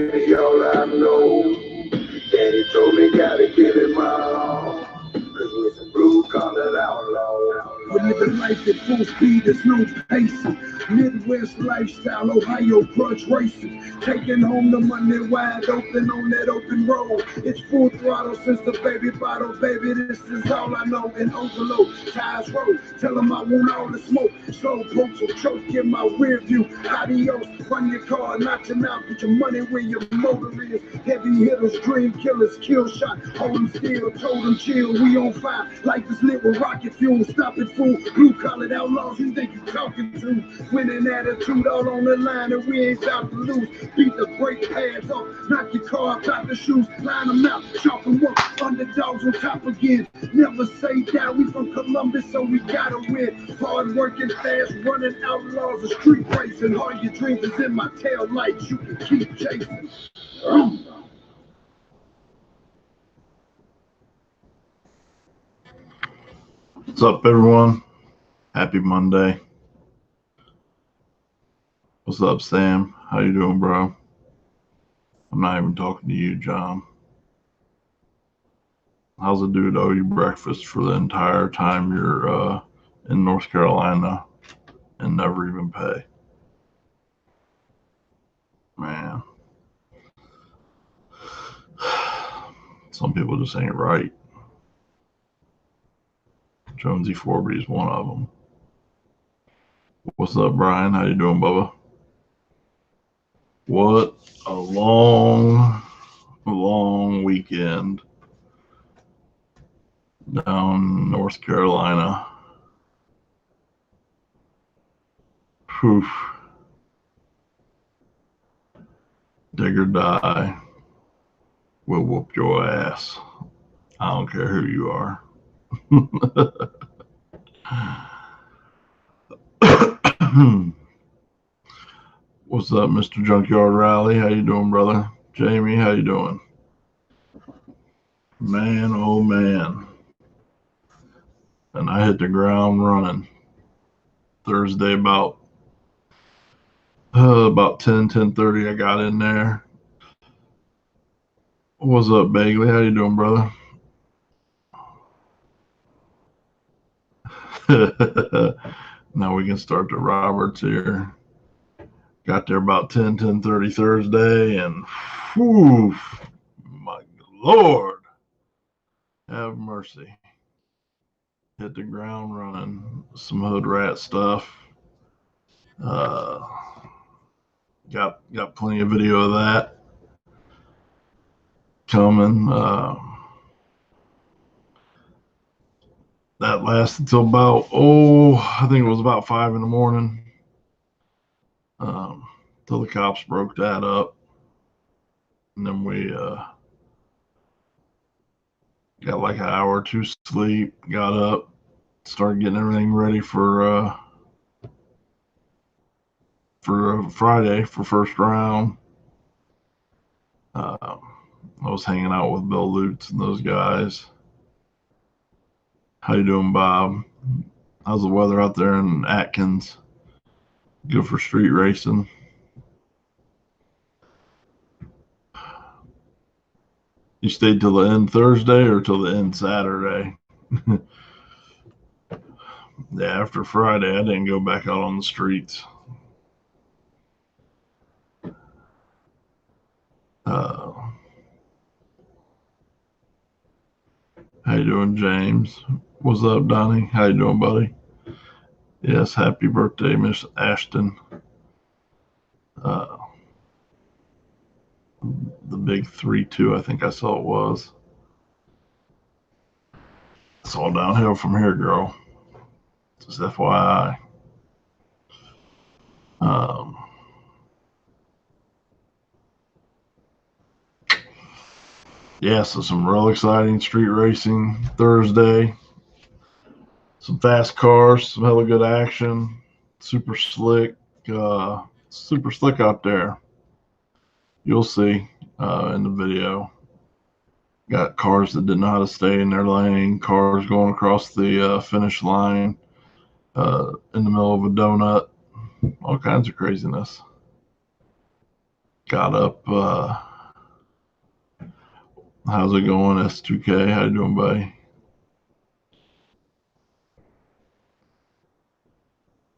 crazy, all I know. Daddy told me gotta give it my all. Cause we're some blue collar outlaws. We're living life at full speed, there's no pacing. Midwest lifestyle, Ohio grudge racing. Taking home the money wide open on that open road. It's full throttle since the baby bottle, baby. This is all I know. And overload, tires roll. Tell them I want all the smoke. Slow pokes will choke in my rear view. Adios, run your car, knock your mouth, put your money where your motor is. Heavy hitters, dream killers, kill shot. Hold them still, told them chill. We on fire, life is lit with rocket fuel. Stop it, fool. Blue collared outlaws, who think you talking to? Winning attitude all on the line, and we ain't about to lose. Beat the brake pads off, knock your car off, top the shoes, line them out, chalk them up. Underdogs on top again. Never say die, we from Columbus, so we gotta win. Hard working, fast running outlaws, a street racing. All your dreams is in my tail lights, you can keep chasing. What's up, everyone? Happy Monday. What's up, Sam? How you doing, bro? I'm not even talking to you, John. How's it dude owe you breakfast for the entire time you're in North Carolina and never even pay? Man. Some people just ain't right. Jonesy Forby is one of them. What's up, Brian? How you doing, Bubba? What a long weekend down North Carolina. Poof. Dig or die. We'll whoop your ass. I don't care who you are. What's up, Mr. Junkyard Rally? How you doing, brother? Jamie, how you doing? Man, oh man. And I hit the ground running Thursday about 10:30. I got in there. What's up, Bagley? How you doing, brother? Now we can start the Roberts here. Got there about 10:30 Thursday, and whew, my Lord, have mercy. Hit the ground running. Some hood rat stuff. Got plenty of video of that coming. That lasted till about I think it was about 5 in the morning. Till the cops broke that up, and then we got like an hour or two sleep. Got up, started getting everything ready for Friday for first round. I was hanging out with Bill Lutz and those guys. How you doing, Bob? How's the weather out there in Atkins? Good for street racing. You stayed till the end Thursday or till the end Saturday? Yeah, after Friday, I didn't go back out on the streets. How you doing, James? What's up, Donnie? How you doing, buddy? Yes, happy birthday, Miss Ashton. The big 3-2, I think I saw it was. It's all downhill from here, girl. Just FYI. Yeah, so some real exciting street racing Thursday. Some fast cars, some hella good action. Super slick out there. You'll see in the video. Got cars that didn't know how to stay in their lane, cars going across the finish line in the middle of a donut, all kinds of craziness. got up. How's it going, S2K? How you doing, buddy?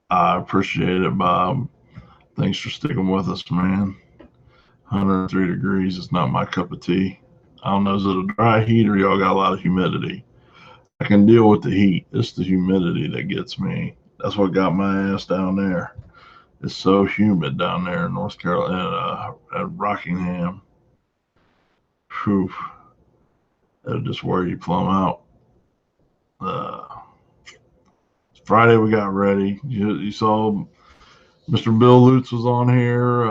I appreciate it, Bob. Thanks for sticking with us, man. 103 degrees is not my cup of tea. I don't know, is it a dry heat or y'all got a lot of humidity? I can deal with the heat. It's the humidity that gets me. That's what got my ass down there. It's so humid down there in North Carolina, at Rockingham. Whew. It'll just wear you plumb out. Friday we got ready. You saw Mr. Bill Lutz was on here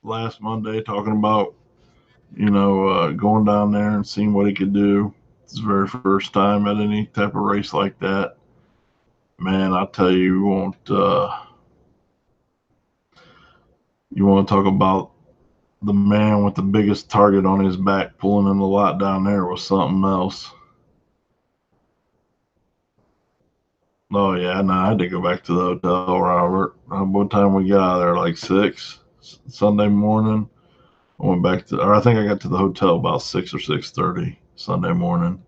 last Monday talking about, going down there and seeing what he could do. It's his very first time at any type of race like that. Man, I tell you, you want to talk about the man with the biggest target on his back pulling in the lot down there was something else. Oh yeah, no, I had to go back to the hotel, Robert. What time we got out of there? Like 6 Sunday morning. I went back to, or I think I got to the hotel about 6 or 6:30 Sunday morning,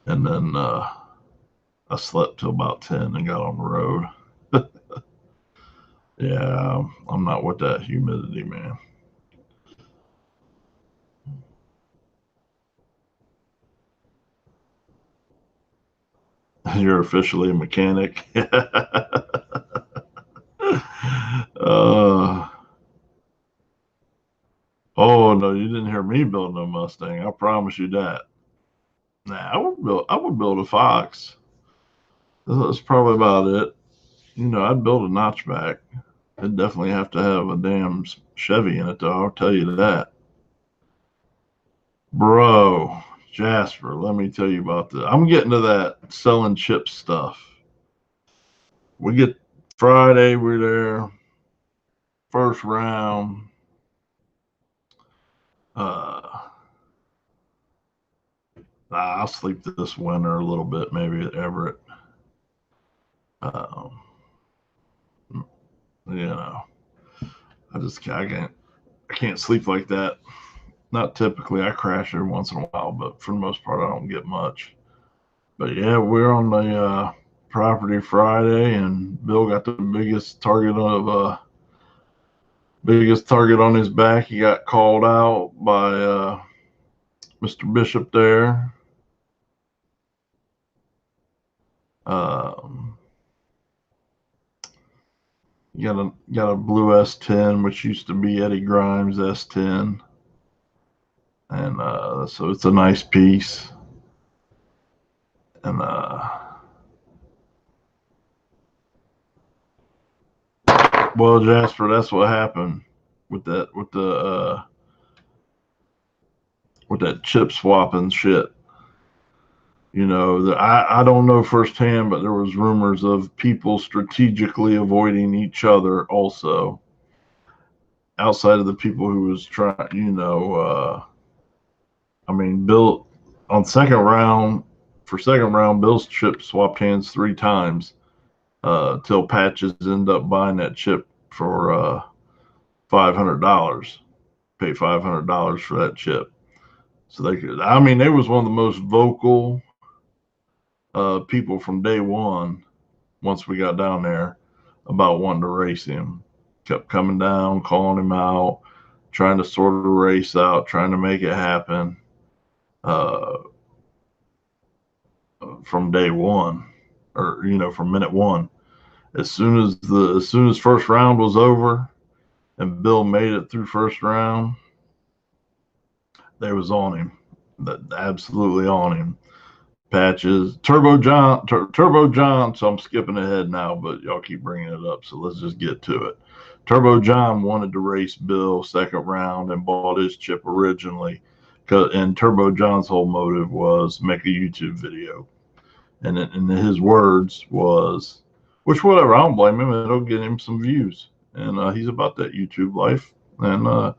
and then I slept till about 10 and got on the road. Yeah, I'm not with that humidity, man. You're officially a mechanic. Oh no, you didn't hear me build no Mustang. I promise you that. Nah, I would build a Fox. That's probably about it. I'd build a notchback. It'd definitely have to have a damn Chevy in it, though. I'll tell you that. Bro, Jasper, let me tell you about this. I'm getting to that selling chip stuff. We get Friday, we're there. First round. I'll sleep this winter a little bit, maybe at Everett. I can't sleep like that. Not typically. I crash every once in a while, but for the most part, I don't get much. But yeah, we're on the property Friday, and Bill got the biggest target on his back. He got called out by Mr. Bishop there. Got a blue S10, which used to be Eddie Grimes S10, and so it's a nice piece. And well, Jasper, that's what happened with that chip swapping shit. I don't know firsthand, but there was rumors of people strategically avoiding each other also, outside of the people who was trying, Bill on second round, Bill's chip swapped hands 3 times till Patches ended up buying that chip for $500. Pay $500 for that chip. So they was one of the most vocal people from day one, once we got down there, about wanting to race him. Kept coming down, calling him out, trying to sort of race out, trying to make it happen from day one, or from minute one. As soon as first round was over and Bill made it through first round, they was on him. Absolutely on him. Patches, Turbo John. So I'm skipping ahead now, but y'all keep bringing it up. So let's just get to it. Turbo John wanted to race Bill second round and bought his chip originally, and Turbo John's whole motive was make a YouTube video, and his words was, which whatever, I don't blame him. It'll get him some views, and he's about that YouTube life, and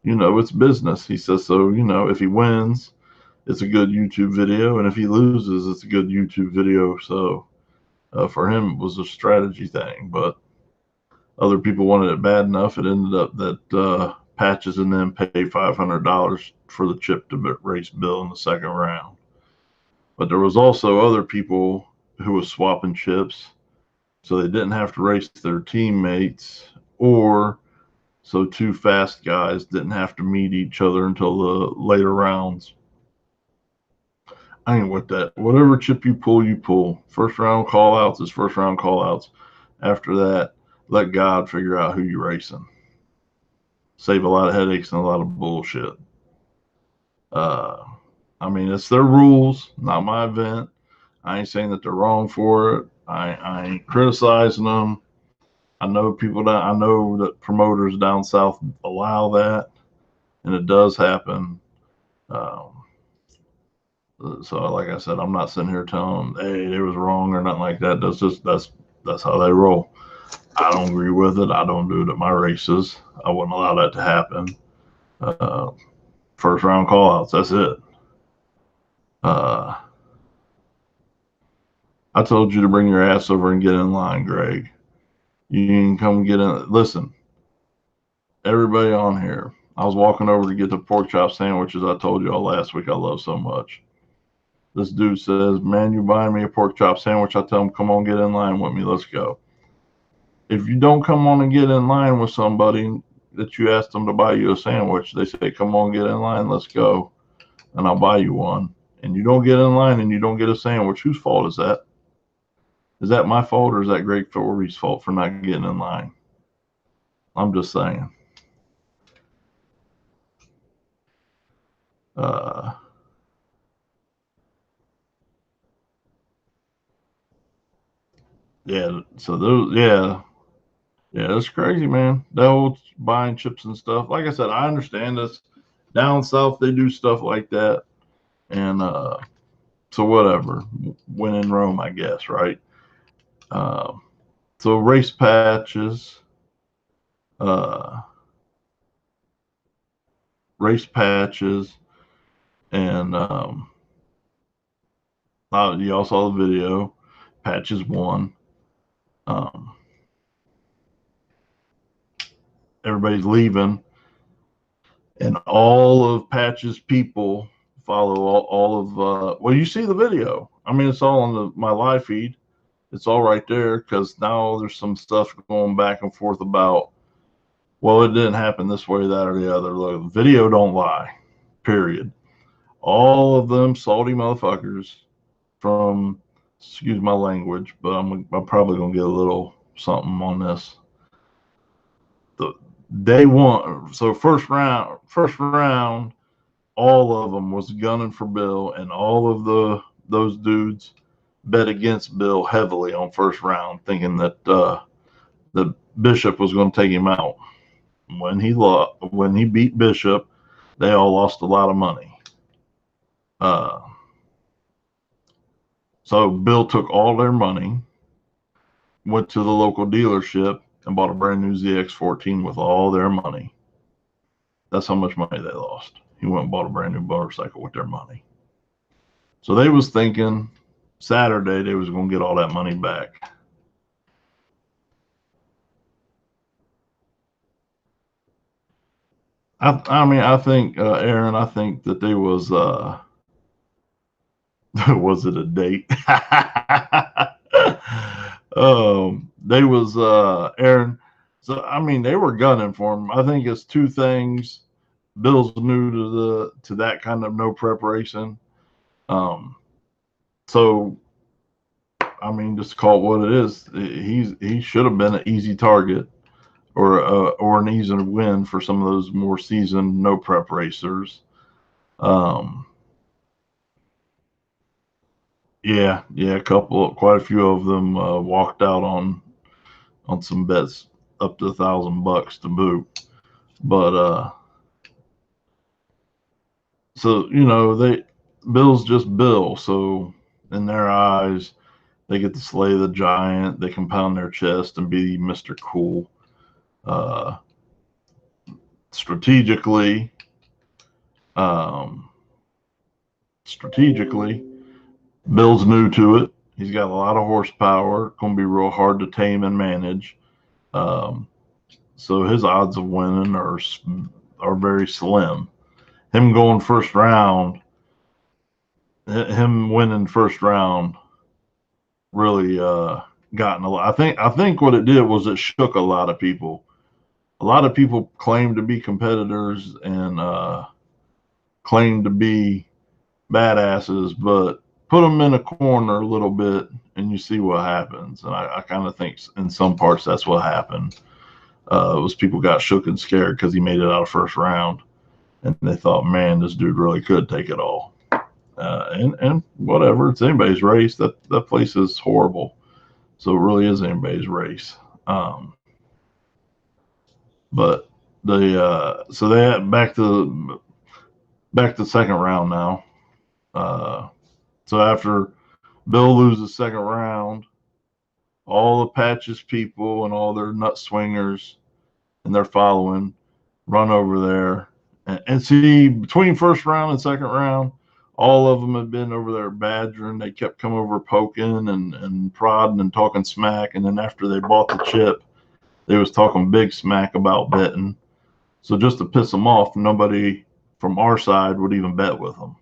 it's business. He says so. If he wins, it's a good YouTube video, and if he loses, it's a good YouTube video. So for him, it was a strategy thing. But other people wanted it bad enough. It ended up that Patches and them paid $500 for the chip to race Bill in the second round. But there was also other people who was swapping chips, so they didn't have to race their teammates, or so two fast guys didn't have to meet each other until the later rounds. I ain't with that. Whatever chip you pull, you pull. First round call outs is first round call outs. After that, let God figure out who you're racing. Save a lot of headaches and a lot of bullshit. I mean, it's their rules, not my event. I ain't saying that they're wrong for it. I ain't criticizing them. I know that promoters down south allow that, and it does happen. So, like I said, I'm not sitting here telling them, hey, it was wrong or nothing like that. That's how they roll. I don't agree with it. I don't do it at my races. I wouldn't allow that to happen. First round call outs, that's it. I told you to bring your ass over and get in line, Greg. You can come get in. Listen, everybody on here, I was walking over to get the pork chop sandwiches I told you all last week I love so much. This dude says, man, you buying me a pork chop sandwich? I tell him, come on, get in line with me. Let's go. If you don't come on and get in line with somebody that you asked them to buy you a sandwich, they say, come on, get in line. Let's go. And I'll buy you one. And you don't get in line and you don't get a sandwich. Whose fault is that? Is that my fault, or is that Greg Thorby's fault for not getting in line? I'm just saying. Yeah, so those, yeah, it's crazy, man. That whole buying chips and stuff. Like I said, I understand this. Down south, they do stuff like that, and so whatever. When in Rome, I guess, right? So race patches, and you all saw the video. Patches won. Everybody's leaving, and all of Patches' people follow all of. Well, you see the video. I mean, it's all on my live feed. It's all right there, because now there's some stuff going back and forth about, well, it didn't happen this way, that, or the other. Look, video don't lie. Period. All of them salty motherfuckers from, excuse my language, but I'm probably gonna get a little something on this. The day one, so first round, all of them was gunning for Bill, and all of those dudes bet against Bill heavily on first round, thinking that the Bishop was going to take him out. When he beat Bishop, they all lost a lot of money. So Bill took all their money, went to the local dealership, and bought a brand new ZX14 with all their money. That's how much money they lost. He went and bought a brand new motorcycle with their money. So they was thinking Saturday they was going to get all that money back. I mean, I think, Aaron, I think that there was, was it a date? They was, Aaron. So, I mean, they were gunning for him. I think it's two things. Bill's new to that kind of no preparation. So, I mean, just call it what it is. He should have been an easy target, or an easy win for some of those more seasoned no prep racers. Yeah, quite a few of them walked out on some bets up to $1,000 to boot. But so Bill's just Bill. So in their eyes, they get to slay the giant. They can pound their chest and be Mr. Cool. Strategically, Bill's new to it. He's got a lot of horsepower. Going to be real hard to tame and manage. So his odds of winning are very slim. Him going first round, him winning first round, really gotten a lot. I think what it did was it shook a lot of people. A lot of people claimed to be competitors and claimed to be badasses, but put them in a corner a little bit and you see what happens. And I kind of think in some parts that's what happened. Was people got shook and scared because he made it out of first round, and they thought, man, this dude really could take it all. And whatever, it's anybody's race. That place is horrible, so it really is anybody's race. But so they had back to second round now. So after Bill loses second round, all the Patches people and all their nut swingers and their following run over there and see between first round and second round, all of them had been over there badgering. They kept coming over poking and prodding and talking smack. And then after they bought the chip, they was talking big smack about betting. So just to piss them off, nobody from our side would even bet with them.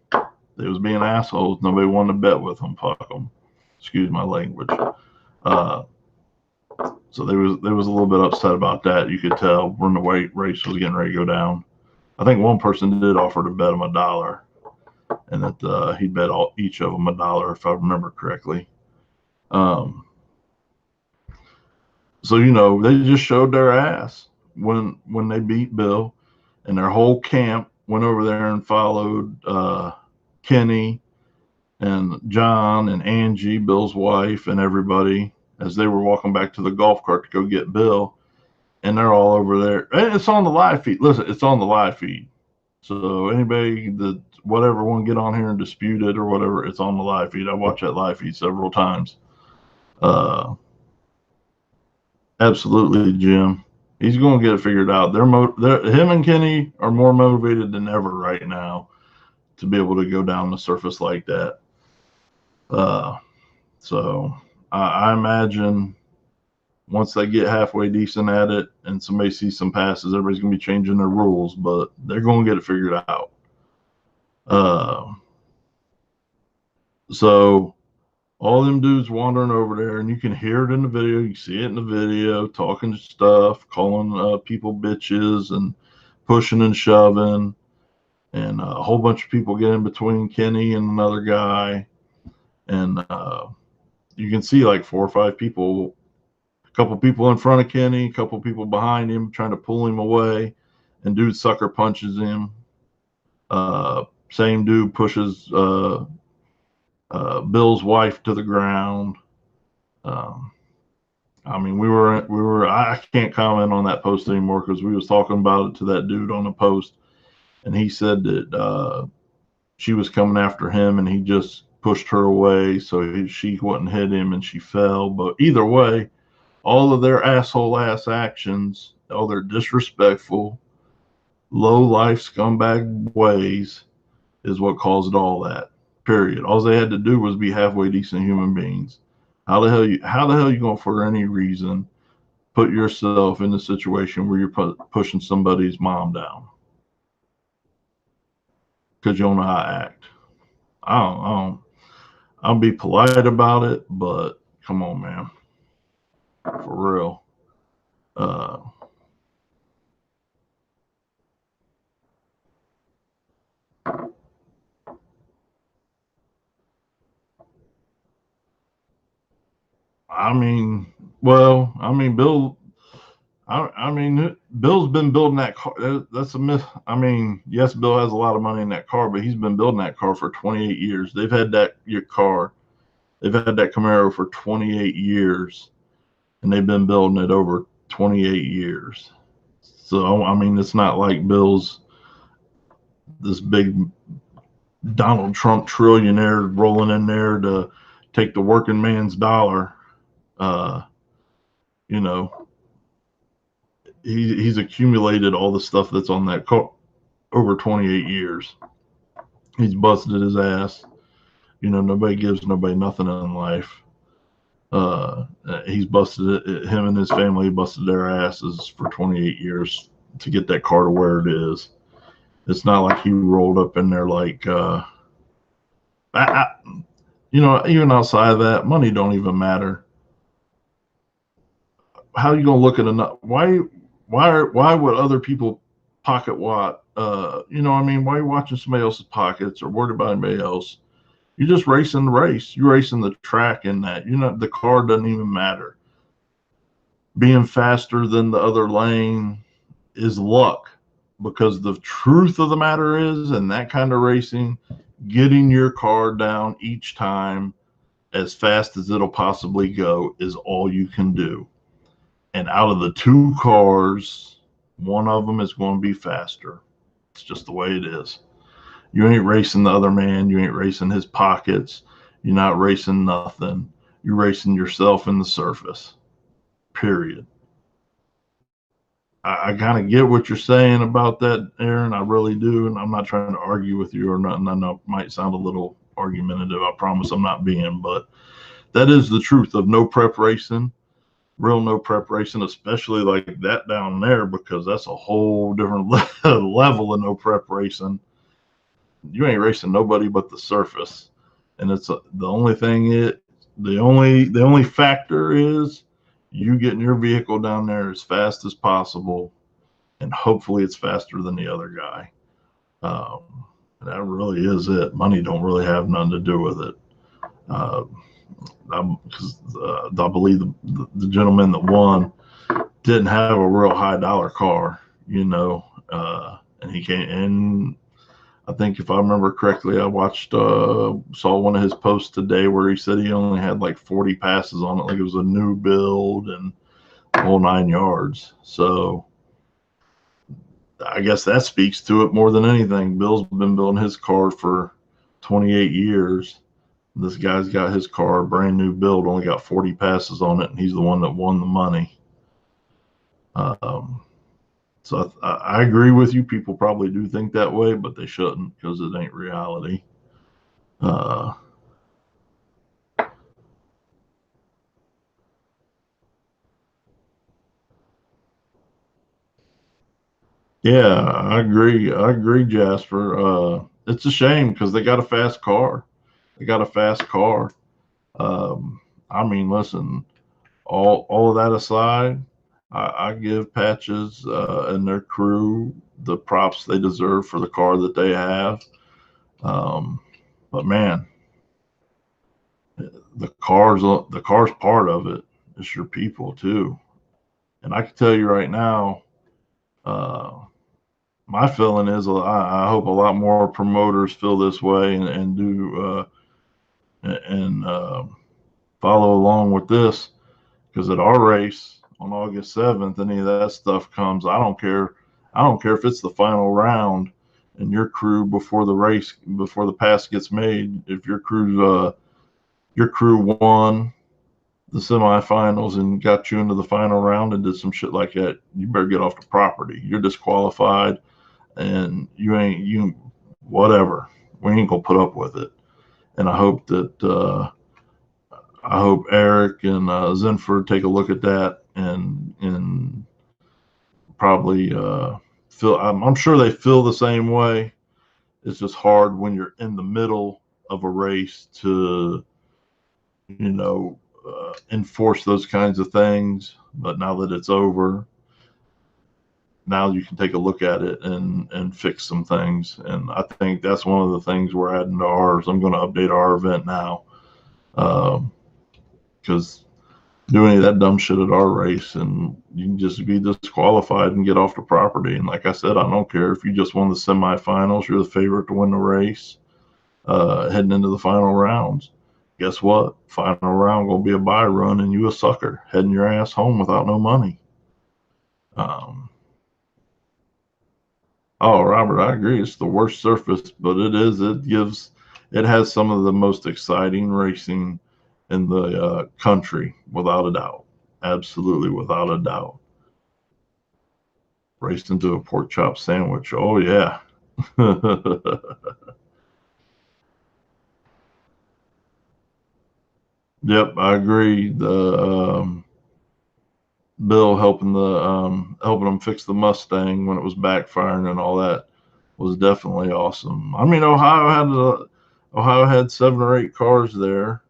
They was being assholes. Nobody wanted to bet with them. Fuck them. Excuse my language. So they was a little bit upset about that. You could tell when the race was getting ready to go down. I think one person did offer to bet him $1, and that he'd bet each of them $1 if I remember correctly. So they just showed their ass when they beat Bill, and their whole camp went over there and followed Kenny and John and Angie, Bill's wife, and everybody as they were walking back to the golf cart to go get Bill. And they're all over there. And it's on the live feed. Listen, it's on the live feed. So anybody that whatever want to get on here and dispute it or whatever, it's on the live feed. I watched that live feed several times. Absolutely, Jim. He's going to get it figured out. Him and Kenny are more motivated than ever right now to be able to go down the surface like that. So I imagine once they get halfway decent at it and somebody sees some passes, everybody's going to be changing their rules, but they're going to get it figured out. So all them dudes wandering over there, and you can hear it in the video, you see it in the video, talking stuff, calling people bitches and pushing and shoving, and a whole bunch of people get in between Kenny and another guy, and you can see like 4 or 5 people, a couple people in front of Kenny, a couple people behind him trying to pull him away, and dude sucker punches him. Same dude pushes Bill's wife to the ground. I mean, I can't comment on that post anymore because we was talking about it to that dude on the post, and he said that she was coming after him and he just pushed her away so she wouldn't hit him and she fell. But either way, all of their asshole ass actions, all their disrespectful, low life scumbag ways is what caused all that. Period. All they had to do was be halfway decent human beings. How the hell you going to, for any reason, put yourself in a situation where you're pushing somebody's mom down? Because you don't know how to act. I'll be polite about it, but come on, man. For real. Bill's been building that car. That's a myth. I mean, yes, Bill has a lot of money in that car, but he's been building that car for 28 years. They've had that car. They've had that Camaro for 28 years, and they've been building it over 28 years. So, I mean, it's not like Bill's this big Donald Trump trillionaire rolling in there to take the working man's dollar. He's accumulated all the stuff that's on that car over 28 years. He's busted his ass. Nobody gives nobody nothing in life. He's busted it. Him and his family busted their asses for 28 years to get that car to where it is. It's not like he rolled up in there like, even outside of that, money don't even matter. How are you gonna look at enough? Why would other people pocket what? Why are you watching somebody else's pockets or worried about anybody else? You're just racing the race. You're racing the track in that. The car doesn't even matter. Being faster than the other lane is luck, because the truth of the matter is, in that kind of racing, getting your car down each time as fast as it'll possibly go is all you can do. And out of the two cars, one of them is going to be faster. It's just the way it is. You ain't racing the other man. You ain't racing his pockets. You're not racing nothing. You're racing yourself in the surface. Period. I kind of get what you're saying about that, Aaron. I really do. And I'm not trying to argue with you or nothing. I know it might sound a little argumentative. I promise I'm not being, but that is the truth of no prep racing. Real no prep racing, especially like that down there, because that's a whole different level of no prep racing. You ain't racing nobody but the surface, and it's the only thing. The only factor is you getting your vehicle down there as fast as possible, and hopefully it's faster than the other guy. That really is it. Money don't really have nothing to do with it. Because I believe the gentleman that won didn't have a real high dollar car, and he came in. I think if I remember correctly, I saw one of his posts today where he said he only had like 40 passes on it, like it was a new build and the whole 9 yards. So I guess that speaks to it more than anything. Bill's been building his car for 28 years. This guy's got his car, brand new build, only got 40 passes on it, and he's the one that won the money. So I agree with you. People probably do think that way, but they shouldn't, because it ain't reality. Yeah, I agree, Jasper. It's a shame because they got a fast car. Listen, all of that aside, I give Patches and their crew the props they deserve for the car that they have. But man, the car's part of it. It's your people too. And I can tell you right now, my feeling is I hope a lot more promoters feel this way and do follow along with this, because at our race on August 7th, any of that stuff comes, I don't care if it's the final round and your crew before the pass gets made, if your crew won the semifinals and got you into the final round and did some shit like that, you better get off the property. You're disqualified, and whatever. We ain't gonna put up with it. And I hope Eric and Zenford take a look at that and probably feel. I'm sure they feel the same way. It's just hard when you're in the middle of a race to, enforce those kinds of things. But now that it's over, now you can take a look at it and fix some things. And I think that's one of the things we're adding to ours. I'm going to update our event now, because do any of that dumb shit at our race and you can just be disqualified and get off the property. And like I said, I don't care if you just won the semifinals, you're the favorite to win the race, heading into the final rounds. Guess what? Final round gonna be a bye run and you a sucker heading your ass home without no money. Robert, I agree. It's the worst surface, but it has some of the most exciting racing in the country, without a doubt. Absolutely, without a doubt. Raced into a pork chop sandwich. Oh, yeah. Yep, I agree. The Bill helping them fix the Mustang when it was backfiring and all that was definitely awesome. I mean, Ohio had 7 or 8 cars there,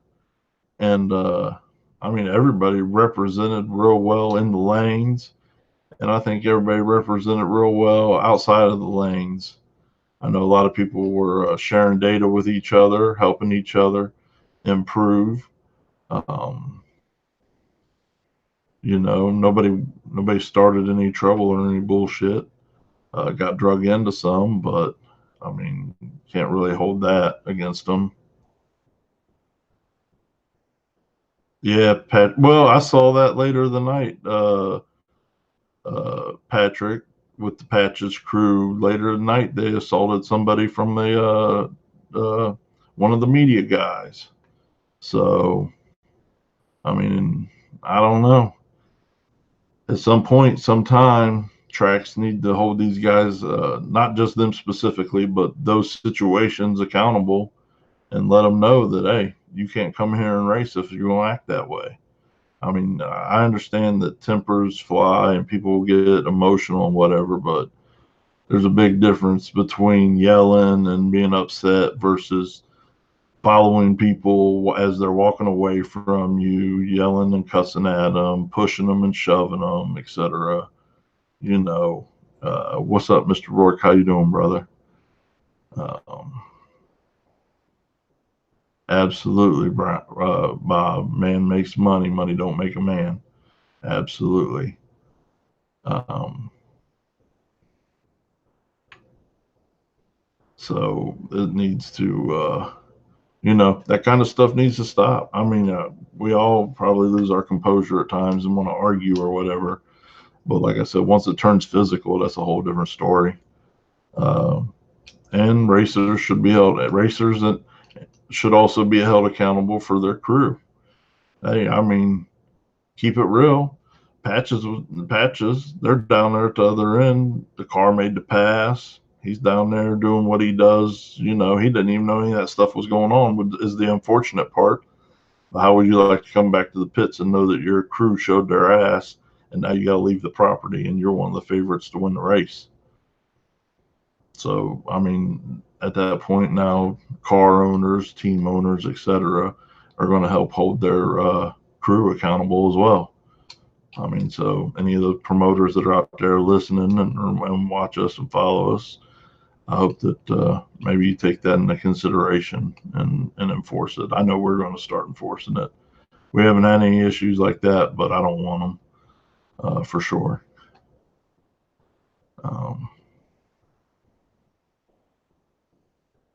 and I mean everybody represented real well in the lanes, and I think everybody represented real well outside of the lanes. I know a lot of people were sharing data with each other, helping each other improve. Um, nobody started any trouble or any bullshit. Got drug into some, but I mean, can't really hold that against them. Yeah, Pat. Well, I saw that later the night. Patrick with the Patches crew later tonight they assaulted somebody from the one of the media guys. So I mean, I don't know. At some point, sometime, tracks need to hold these guys, not just them specifically, but those situations accountable, and let them know that hey, you can't come here and race if you're going to act that way. I mean, I understand that tempers fly and people get emotional and whatever, but there's a big difference between yelling and being upset versus following people as they're walking away from you, yelling and cussing at them, pushing them and shoving them, etc. You know, what's up, Mr. Rourke? How you doing, brother? Um, Absolutely, Bob. Man makes money. Money don't make a man. Absolutely. Um, so it needs to, that kind of stuff needs to stop. I mean, we all probably lose our composure at times and want to argue or whatever. But like I said, once it turns physical, that's a whole different story. Uh, and racers that should also be held accountable for their crew. Hey, I mean, keep it real. Patches, they're down there at the other end. The car made the pass. He's down there doing what he does. He didn't even know any of that stuff was going on, is the unfortunate part. How would you like to come back to the pits and know that your crew showed their ass and now you got to leave the property and you're one of the favorites to win the race? So, I mean, at that point now, car owners, team owners, etc., are going to help hold their crew accountable as well. I mean, so any of the promoters that are out there listening and watch us and follow us, I hope that maybe you take that into consideration and enforce it. I know we're going to start enforcing it. We haven't had any issues like that, but I don't want them for sure. Um,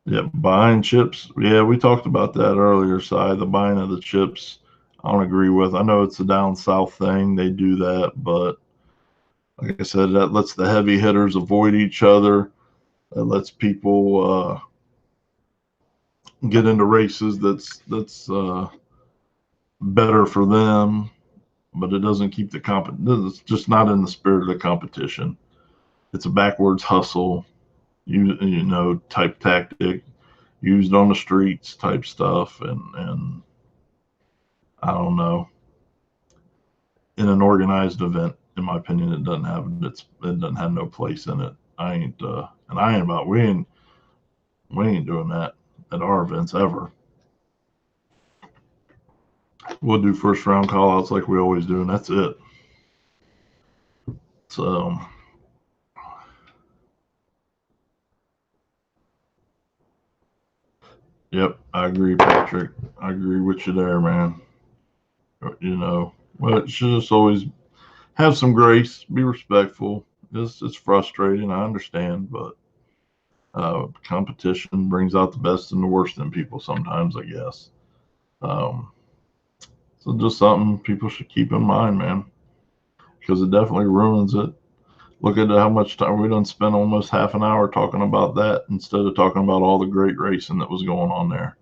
yeah, buying chips. Yeah, we talked about that earlier, Si. The buying of the chips, I don't agree with. I know it's a down south thing. They do that, but like I said, that lets the heavy hitters avoid each other. That lets people get into races that's better for them, but it doesn't keep the It's just not in the spirit of the competition. It's a backwards hustle, type tactic used on the streets type stuff, and I don't know. In an organized event, in my opinion, it doesn't have no place in it. I ain't and I ain't about we ain't doing that at our events ever. We'll do first round call outs like we always do, and that's it. So, yep, I agree, Patrick. I agree with you there, man. Well, it should just always have some grace, be respectful. It's frustrating, I understand, but competition brings out the best and the worst in people sometimes, I guess. Um, so just something people should keep in mind, man, because it definitely ruins it. Look at how much time we done spent, almost half an hour talking about that instead of talking about all the great racing that was going on there.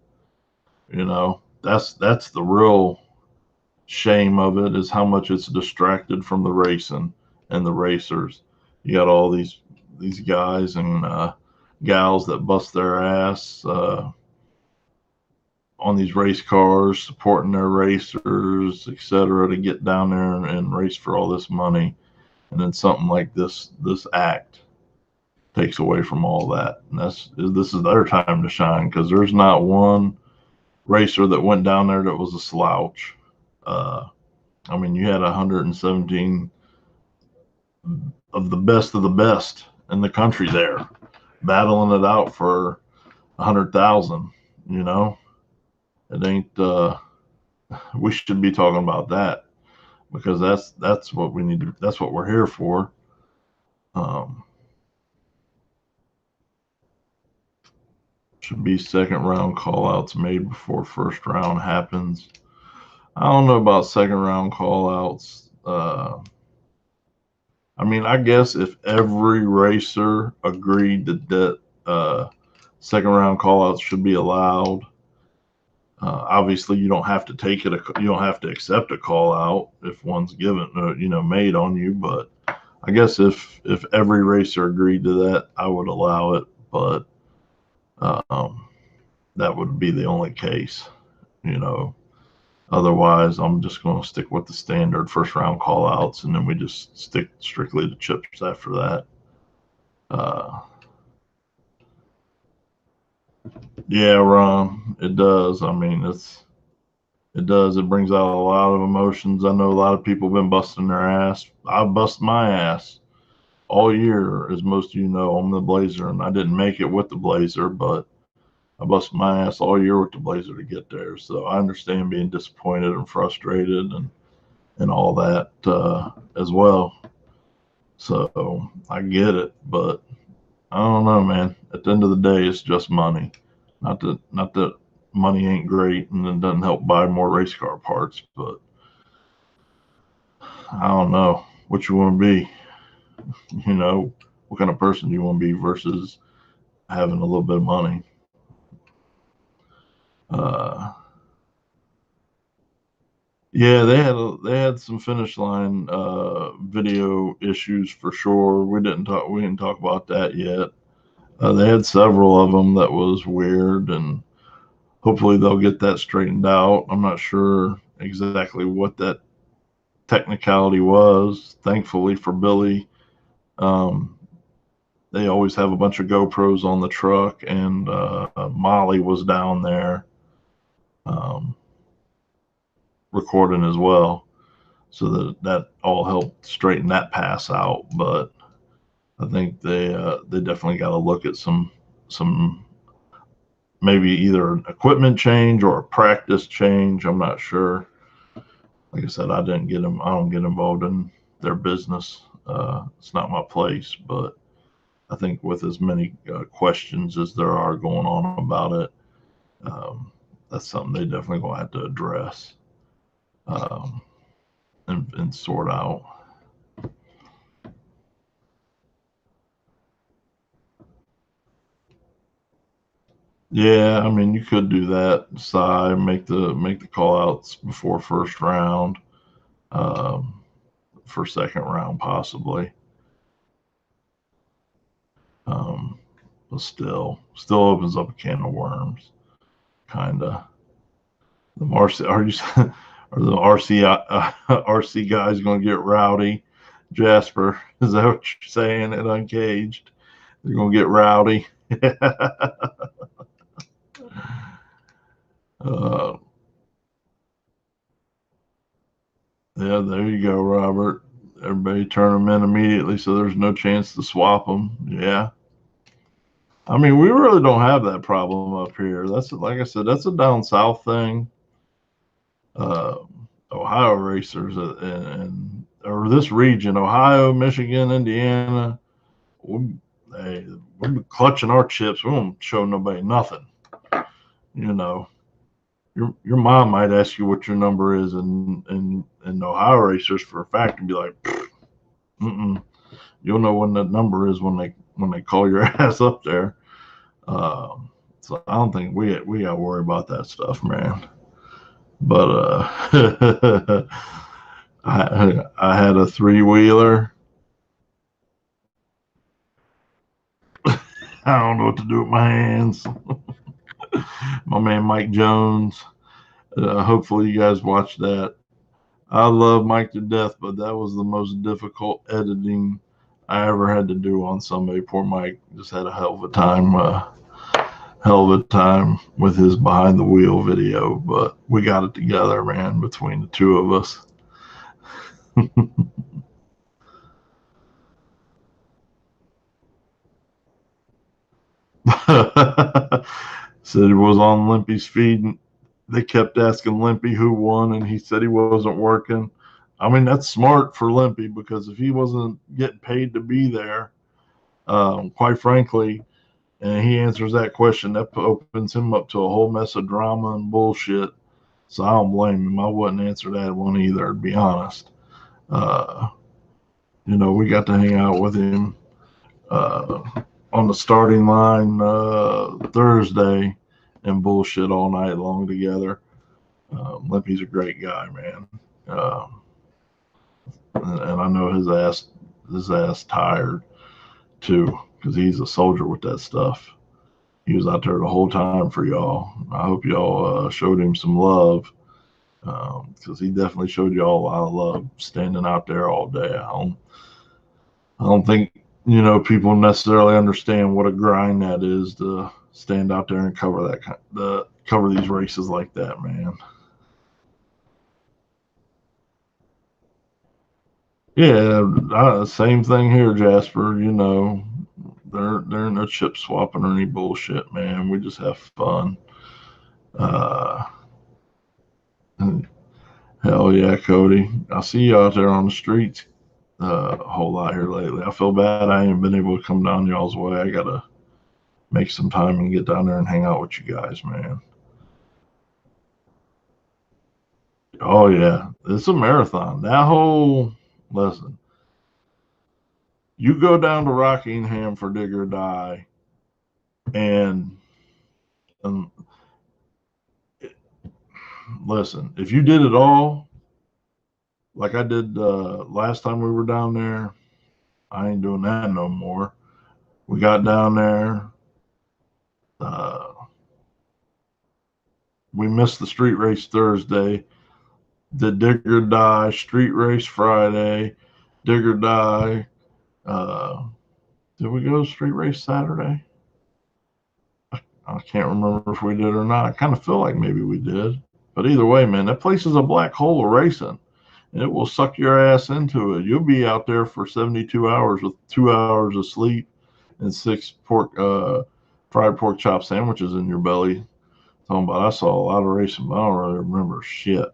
That's the real shame of it, is how much it's distracted from the racing and the racers. You got all these guys and gals that bust their ass on these race cars, supporting their racers, etc., to get down there and race for all this money, and then something like this act takes away from all that. And this is their time to shine, because there's not one racer that went down there that was a slouch. I mean, you had 117 of the best in the country there, battling it out for 100,000. You know, it ain't. We should be talking about that, because that's what we need to. That's what we're here for. Should be second round call outs made before first round happens. I don't know about second round call outs. I mean, I guess if every racer agreed that second round call outs should be allowed, obviously you don't have to take it. You don't have to accept a call out if one's given, made on you. But I guess if every racer agreed to that, I would allow it. But that would be the only case, Otherwise, I'm just going to stick with the standard first round call outs, and then we just stick strictly to chips after that. Yeah, Ron, it does. I mean, it does. It brings out a lot of emotions. I know a lot of people have been busting their ass. I bust my ass all year, as most of you know, on the Blazer, and I didn't make it with the Blazer, but I busted my ass all year with the Blazer to get there. So I understand being disappointed and frustrated and all that as well. So I get it, but I don't know, man. At the end of the day, it's just money. Not that money ain't great and it doesn't help buy more race car parts, but I don't know what you want to be. What kind of person do you want to be versus having a little bit of money? Yeah, they had some finish line video issues for sure. We didn't talk about that yet. They had several of them that was weird, and hopefully they'll get that straightened out. I'm not sure exactly what that technicality was. Thankfully for Billy, they always have a bunch of GoPros on the truck, and Molly was down there recording as well, so that all helped straighten that pass out. But I think they definitely got to look at some maybe either an equipment change or a practice change. I'm not sure. Like I said, I don't get involved in their business. It's not my place, but I think with as many questions as there are going on about it, that's something they definitely gonna have to address and sort out. Yeah, I mean, you could do that. Decide, make the call outs before first round, for second round possibly. But still opens up a can of worms, kinda. The RC RC guys gonna get rowdy? Jasper, is that what you're saying at Uncaged? They're gonna get rowdy. Yeah, there you go, Robert. Everybody turn them in immediately, so there's no chance to swap them. Yeah. I mean, we really don't have that problem up here. That's, like I said, that's a down south thing. Ohio racers or this region, Ohio, Michigan, Indiana, we're clutching our chips. We won't show nobody nothing. Your mom might ask you what your number is in Ohio racers for a fact and be like, you'll know when that number is when they call your ass up there. So I don't think we got to worry about that stuff, man. But I had a 3-wheeler. I don't know what to do with my hands. My man Mike Jones. Hopefully you guys watched that. I love Mike to death, but that was the most difficult editing I ever had to do on somebody. Poor Mike just had a hell of a time with his behind the wheel video, but we got it together, man, between the two of us. Said he was on Limpy's feed. And they kept asking Limpy who won, and he said he wasn't working. I mean, that's smart for Limpy, because if he wasn't getting paid to be there, quite frankly, and he answers that question, that opens him up to a whole mess of drama and bullshit. So I don't blame him. I wouldn't answer that one either, to be honest. We got to hang out with him on the starting line Thursday and bullshit all night long together. Limpy's a great guy, man. And I know his ass tired too, because he's a soldier with that stuff. He was out there the whole time for y'all. I hope y'all showed him some love, because he definitely showed y'all a lot of love standing out there all day. I don't think people necessarily understand what a grind that is to stand out there and cover these races like that, man. Yeah, same thing here, Jasper. They're no chip swapping or any bullshit, man. We just have fun. Hell yeah, Cody. I see you out there on the streets a whole lot here lately. I feel bad I ain't been able to come down y'all's way. I gotta make some time and get down there and hang out with you guys, man. Oh yeah, it's a marathon. Listen, you go down to Rockingham for Dig or Die, and listen, if you did it all like I did last time we were down there, I ain't doing that no more. We got down there. We missed the street race Thursday. Did Dig or Die, street race Friday, Dig or Die. Did we go to street race Saturday? I can't remember if we did or not. I kind of feel like maybe we did. But either way, man, that place is a black hole of racing. And it will suck your ass into it. You'll be out there for 72 hours with 2 hours of sleep and 6 fried pork chop sandwiches in your belly. Talking about, I saw a lot of racing, but I don't really remember shit.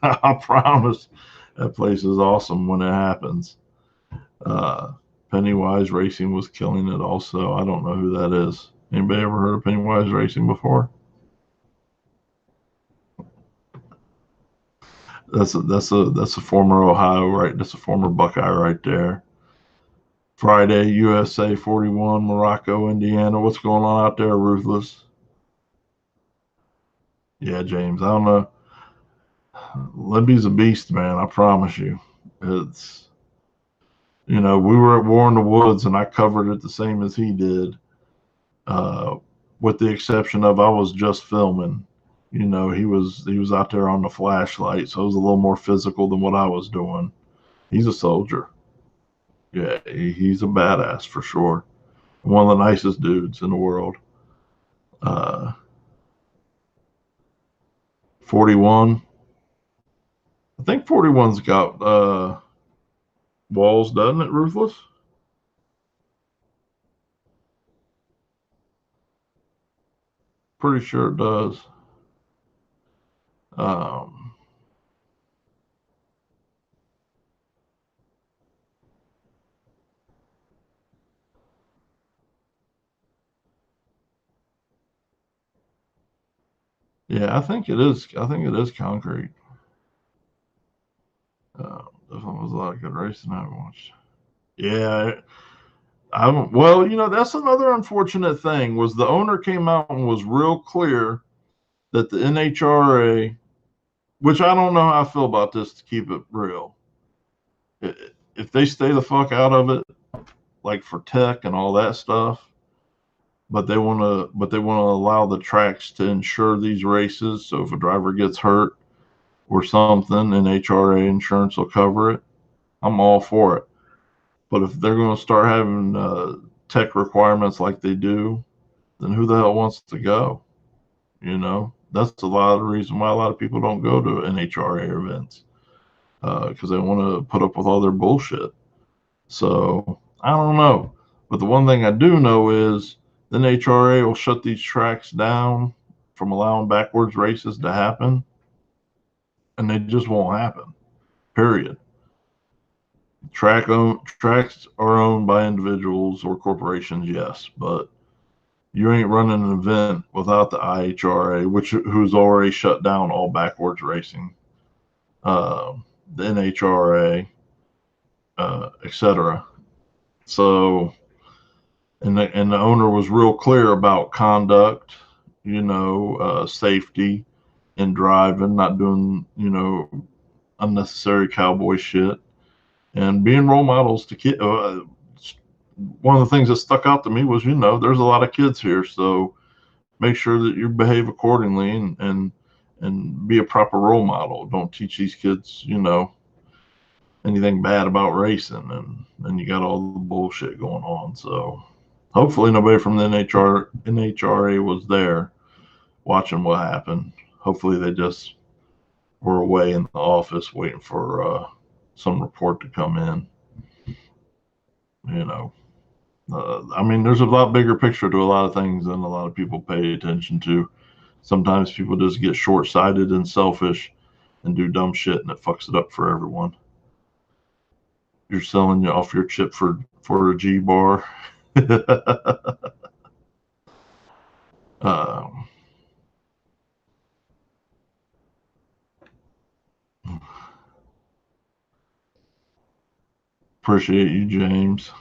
I promise that place is awesome when it happens. Pennywise Racing was killing it also. I don't know who that is. Anybody ever heard of Pennywise Racing before? That's a former Ohio, right? That's a former Buckeye right there. Friday, USA 41, Morocco, Indiana. What's going on out there, Ruthless? Yeah, James, I don't know. Libby's a beast, man. I promise you. It's, we were at War in the Woods, and I covered it the same as he did, with the exception of I was just filming. He was out there on the flashlight, so it was a little more physical than what I was doing. He's a soldier. Yeah, he's a badass for sure. One of the nicest dudes in the world. 41. I think 41's got walls, doesn't it, Ruthless? Pretty sure it does. Yeah, I think it is. I think it is concrete. Definitely was a lot of good racing I watched. Yeah, well, that's another unfortunate thing was the owner came out and was real clear that the NHRA, which I don't know how I feel about this, to keep it real, if they stay the fuck out of it, like for tech and all that stuff, but they want to allow the tracks to insure these races. So if a driver gets hurt or something, and HRA insurance will cover it, I'm all for it. But if they're going to start having tech requirements like they do, then who the hell wants to go? You know, that's a lot of the reason why a lot of people don't go to NHRA events, because they want to put up with all their bullshit. So I don't know. But the one thing I do know is the NHRA will shut these tracks down from allowing backwards races to happen, and they just won't happen. Period. Tracks are owned by individuals or corporations, yes, but you ain't running an event without the IHRA, who's already shut down all backwards racing, the NHRA, etc. So, and the owner was real clear about conduct, safety in driving, not doing, unnecessary cowboy shit, and being role models to kids. One of the things that stuck out to me was, there's a lot of kids here, so make sure that you behave accordingly and be a proper role model. Don't teach these kids, anything bad about racing, and you got all the bullshit going on. So hopefully nobody from the NHRA was there watching what happened. Hopefully they just were away in the office waiting for some report to come in. There's a lot bigger picture to a lot of things than a lot of people pay attention to. Sometimes people just get short-sighted and selfish and do dumb shit, and it fucks it up for everyone. You're selling off your chip for a G bar. Appreciate you, James.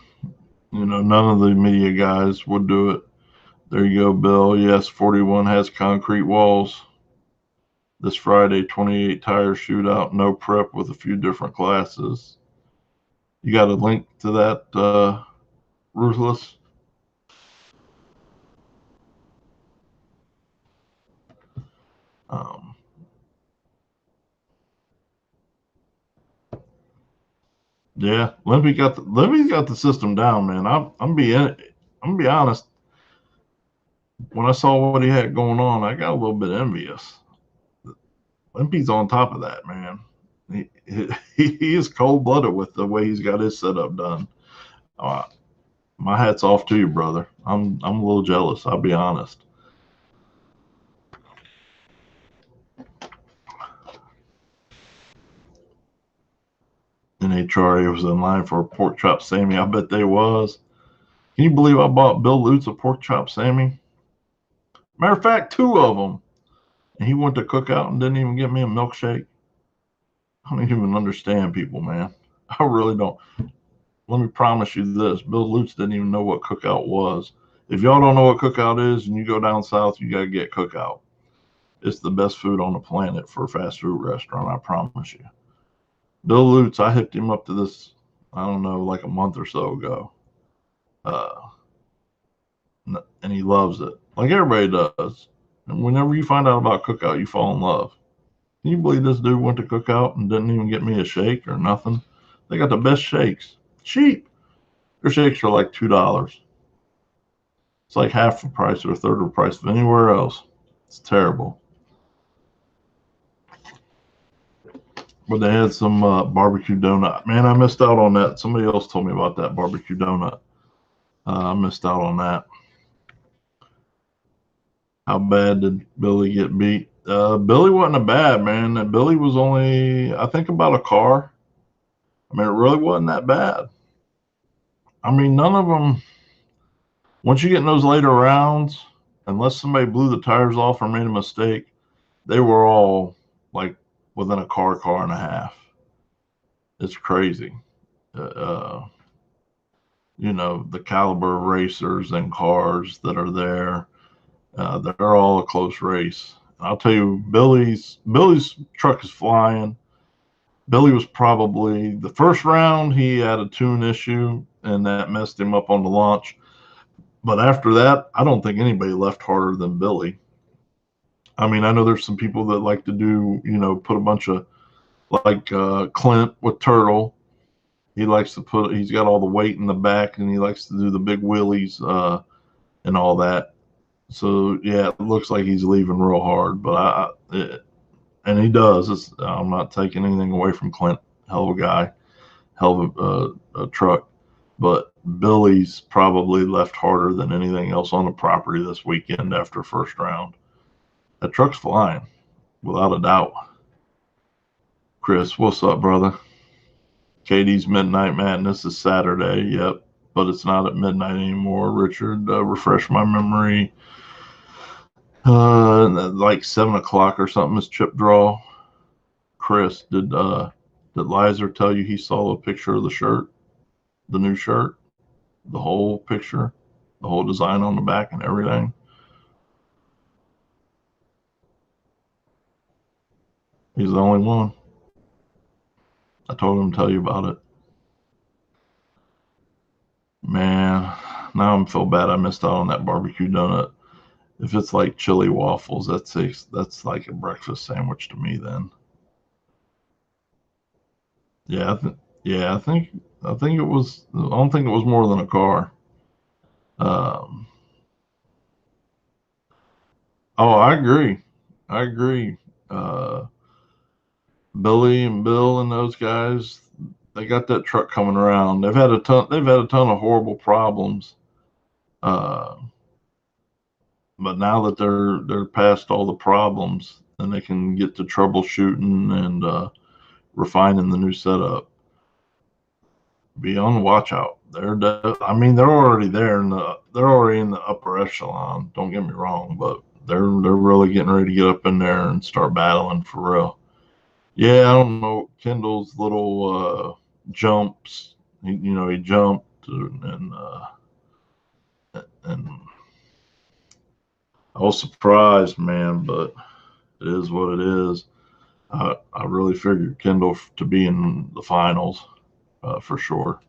None of the media guys would do it. There you go, Bill. Yes, 41 has concrete walls. This Friday, 28 tire shootout, no prep with a few different classes. You got a link to that, Ruthless? Yeah, Limpy's got the system down, man. I'm be honest. When I saw what he had going on, I got a little bit envious. Limpy's on top of that, man. He is cold-blooded with the way he's got his setup done. My hat's off to you, brother. I'm a little jealous, I'll be honest. NHRA was in line for a pork chop Sammy. I bet they was. Can you believe I bought Bill Lutz a pork chop Sammy? Matter of fact, 2 of them. And he went to Cookout and didn't even get me a milkshake. I don't even understand people, man. I really don't. Let me promise you this. Bill Lutz didn't even know what Cookout was. If y'all don't know what Cookout is and you go down south, you got to get Cookout. It's the best food on the planet for a fast food restaurant, I promise you. Bill Lutz, I hooked him up to this, I don't know, like a month or so ago. And he loves it. Like everybody does. And whenever you find out about Cookout, you fall in love. Can you believe this dude went to Cookout and didn't even get me a shake or nothing? They got the best shakes. Cheap. Their shakes are like $2. It's like half the price or a third of the price of anywhere else. It's terrible. But they had some barbecue donut. Man, I missed out on that. Somebody else told me about that barbecue donut. I missed out on that. How bad did Billy get beat? Billy wasn't a bad, man. Billy was only, I think, about a car. I mean, it really wasn't that bad. I mean, none of them, once you get in those later rounds, unless somebody blew the tires off or made a mistake, they were all like within a car and a half. It's crazy. The caliber of racers and cars that are there, they're all a close race. And I'll tell you, Billy's truck is flying. Billy was probably the first round. He had a tune issue, and that messed him up on the launch. But after that, I don't think anybody left harder than Billy. I mean, I know there's some people that like to do, put a bunch of, like Clint with Turtle. He likes to he's got all the weight in the back, and he likes to do the big wheelies and all that. So, yeah, it looks like he's leaving real hard. But and he does. I'm not taking anything away from Clint. Hell of a guy. Hell of a truck. But Billy's probably left harder than anything else on the property this weekend after first round. That truck's flying, without a doubt. Chris, what's up, brother? Katie's Midnight Madness is Saturday, yep, but it's not at midnight anymore. Richard, refresh my memory. Like 7 o'clock or something is chip draw. Chris, did Lizer tell you he saw a picture of the shirt, the new shirt, the whole picture, the whole design on the back and everything? He's the only one. I told him to tell you about it. Man, now I feel bad I missed out on that barbecue donut. If it's like chili waffles, that's like a breakfast sandwich to me then. Yeah, I think it was. I don't think it was more than a car. Oh, I agree. Billy and Bill and those guys, they got that truck coming around. They've had a ton of horrible problems. But now that they're past all the problems, and they can get to troubleshooting and refining the new setup. Be on the watch out. They're already there, they're already in the upper echelon. Don't get me wrong, but they're really getting ready to get up in there and start battling for real. Yeah, I don't know. Kendall's little jumps. He jumped and I was surprised, man, but it is what it is. I really figured Kendall to be in the finals for sure.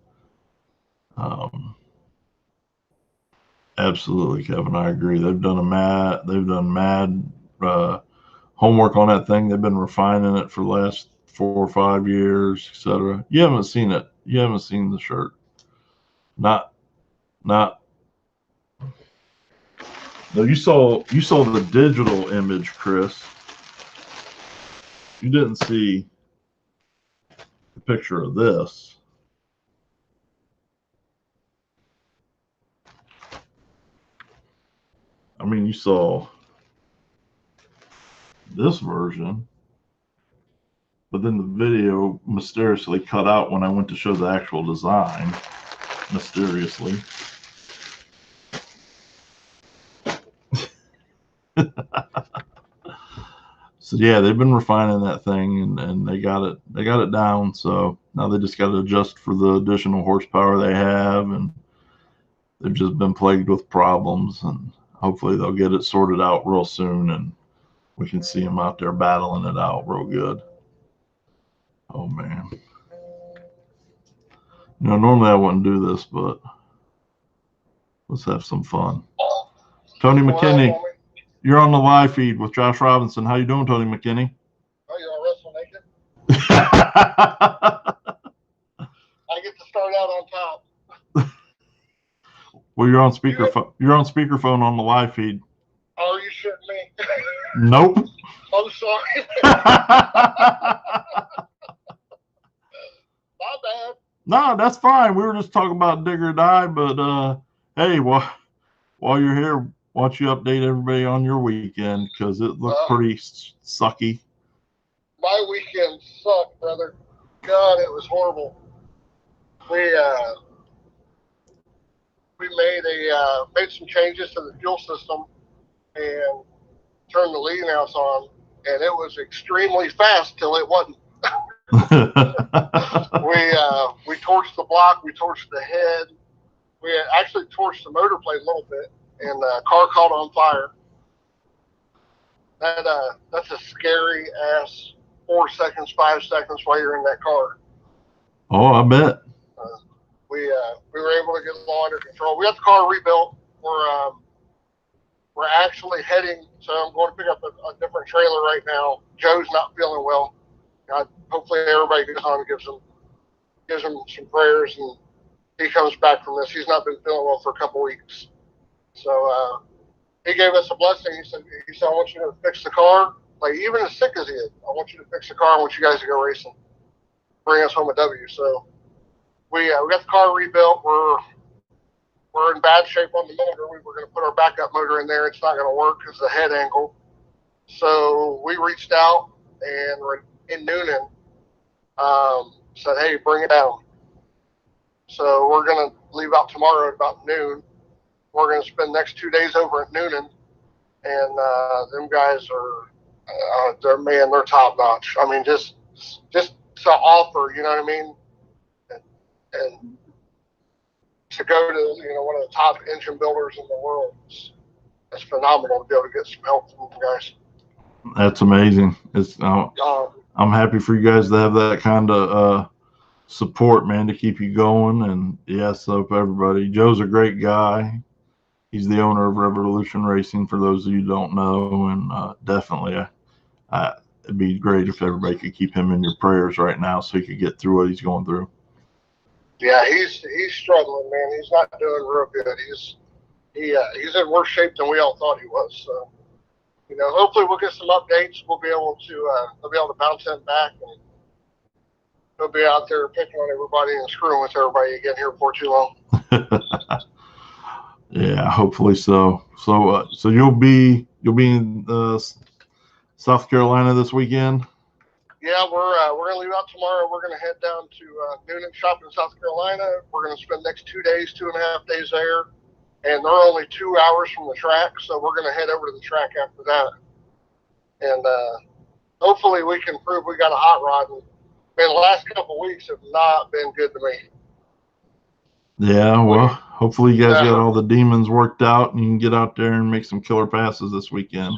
Absolutely, Kevin. I agree. They've done mad homework on that thing. They've been refining it for the last 4 or 5 years, etc. You haven't seen it. You haven't seen the shirt. Not. No, you saw the digital image, Chris. You didn't see the picture of this. I mean, you saw this version, but then the video mysteriously cut out when I went to show the actual design. Mysteriously. So yeah, they've been refining that thing and they got it down. So now they just got to adjust for the additional horsepower they have, and they've just been plagued with problems, and hopefully they'll get it sorted out real soon and we can see them out there battling it out real good. Oh man. Normally I wouldn't do this, but let's have some fun. Tony McKinney, you're on the live feed with Josh Robinson. How you doing, Tony McKinney? Oh, you're on Wrestle Naked? I get to start out on top. Well, you're on speakerphone. You're on speakerphone on the live feed. Oh, you shitting me? Nope. I'm sorry. My bad. No, that's fine. We were just talking about Dig or Die, but hey, while you're here, why don't you update everybody on your weekend, because it looked pretty sucky. My weekend sucked, brother. God, it was horrible. We made some changes to the fuel system and turned the leading house on, and it was extremely fast till it wasn't. We torched the block, we torched the head, we actually torched the motor plate a little bit, and the car caught on fire. That's a scary ass 4 seconds, 5 seconds while you're in that car. Oh, I bet. We were able to get it all under control. We got the car rebuilt. we're actually heading. So I'm going to pick up a different trailer right now. Joe's not feeling well. Hopefully everybody gets on and gives him some prayers, and he comes back from this. He's not been feeling well for a couple weeks. So he gave us a blessing. He said, I want you to fix the car. Like, even as sick as he is, I want you to fix the car. I want you guys to go racing. Bring us home a W. So we got the car rebuilt. We're in bad shape on the motor. We were going to put our backup motor in there. It's not going to work because of the head angle. So we reached out, and we're in Noonan. Said, hey, bring it down. So we're going to leave out tomorrow at about noon. We're going to spend the next 2 days over at Noonan, and them guys are, they're top notch. I mean, just to offer, you know what I mean, and to go to one of the top engine builders in the world, it's phenomenal to be able to get some help from them guys. That's amazing. I'm happy for you guys to have that kind of support, man, to keep you going. And yes, hope everybody. Joe's a great guy. He's the owner of Revolution Racing, for those of you who don't know, and definitely it'd be great if everybody could keep him in your prayers right now so he could get through what he's going through. Yeah, he's struggling, man. He's not doing real good. He's in worse shape than we all thought he was. So, hopefully we'll get some updates. We'll be able to bounce him back, and he'll be out there picking on everybody and screwing with everybody again here before too long. Yeah, hopefully so. So you'll be in South Carolina this weekend? Yeah, we're gonna leave out tomorrow. We're gonna head down to Noonan Shop in South Carolina. We're gonna spend the next 2 days, 2.5 days there, and they're only 2 hours from the track, so we're gonna head over to the track after that. And hopefully we can prove we got a hot rod. And, man, the last couple of weeks have not been good to me. Yeah, well, hopefully you guys got all the demons worked out and you can get out there and make some killer passes this weekend.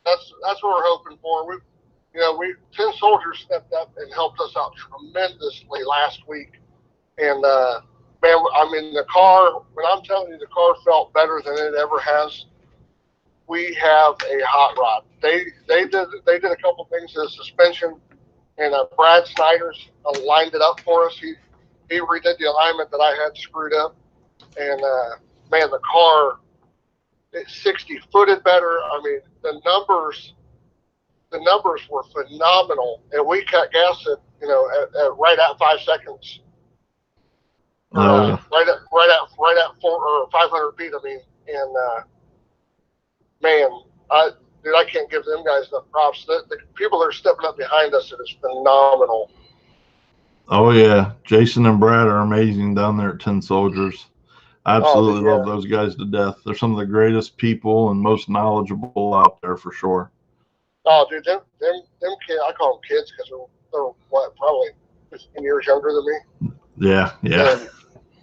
That's what we're hoping for. We 10 Soldiers stepped up and helped us out tremendously last week. And man, I mean, the car, when I'm telling you, the car felt better than it ever has. We have a hot rod. They did a couple things to the suspension, and Brad Snyder's lined it up for us. He redid the alignment that I had screwed up, and man, the car, it's 60-footed better. I mean, the numbers were phenomenal, and we cut gas at right at 5 seconds. Right at 4 or 500 feet. I mean, and man, I can't give them guys enough props. The people that are stepping up behind us, it is phenomenal. Oh yeah, Jason and Brad are amazing down there at 10 Soldiers. I absolutely love those guys to death. They're some of the greatest people and most knowledgeable out there for sure. Oh, dude, them kids, I call them kids because they're what, probably 15 years younger than me. Yeah.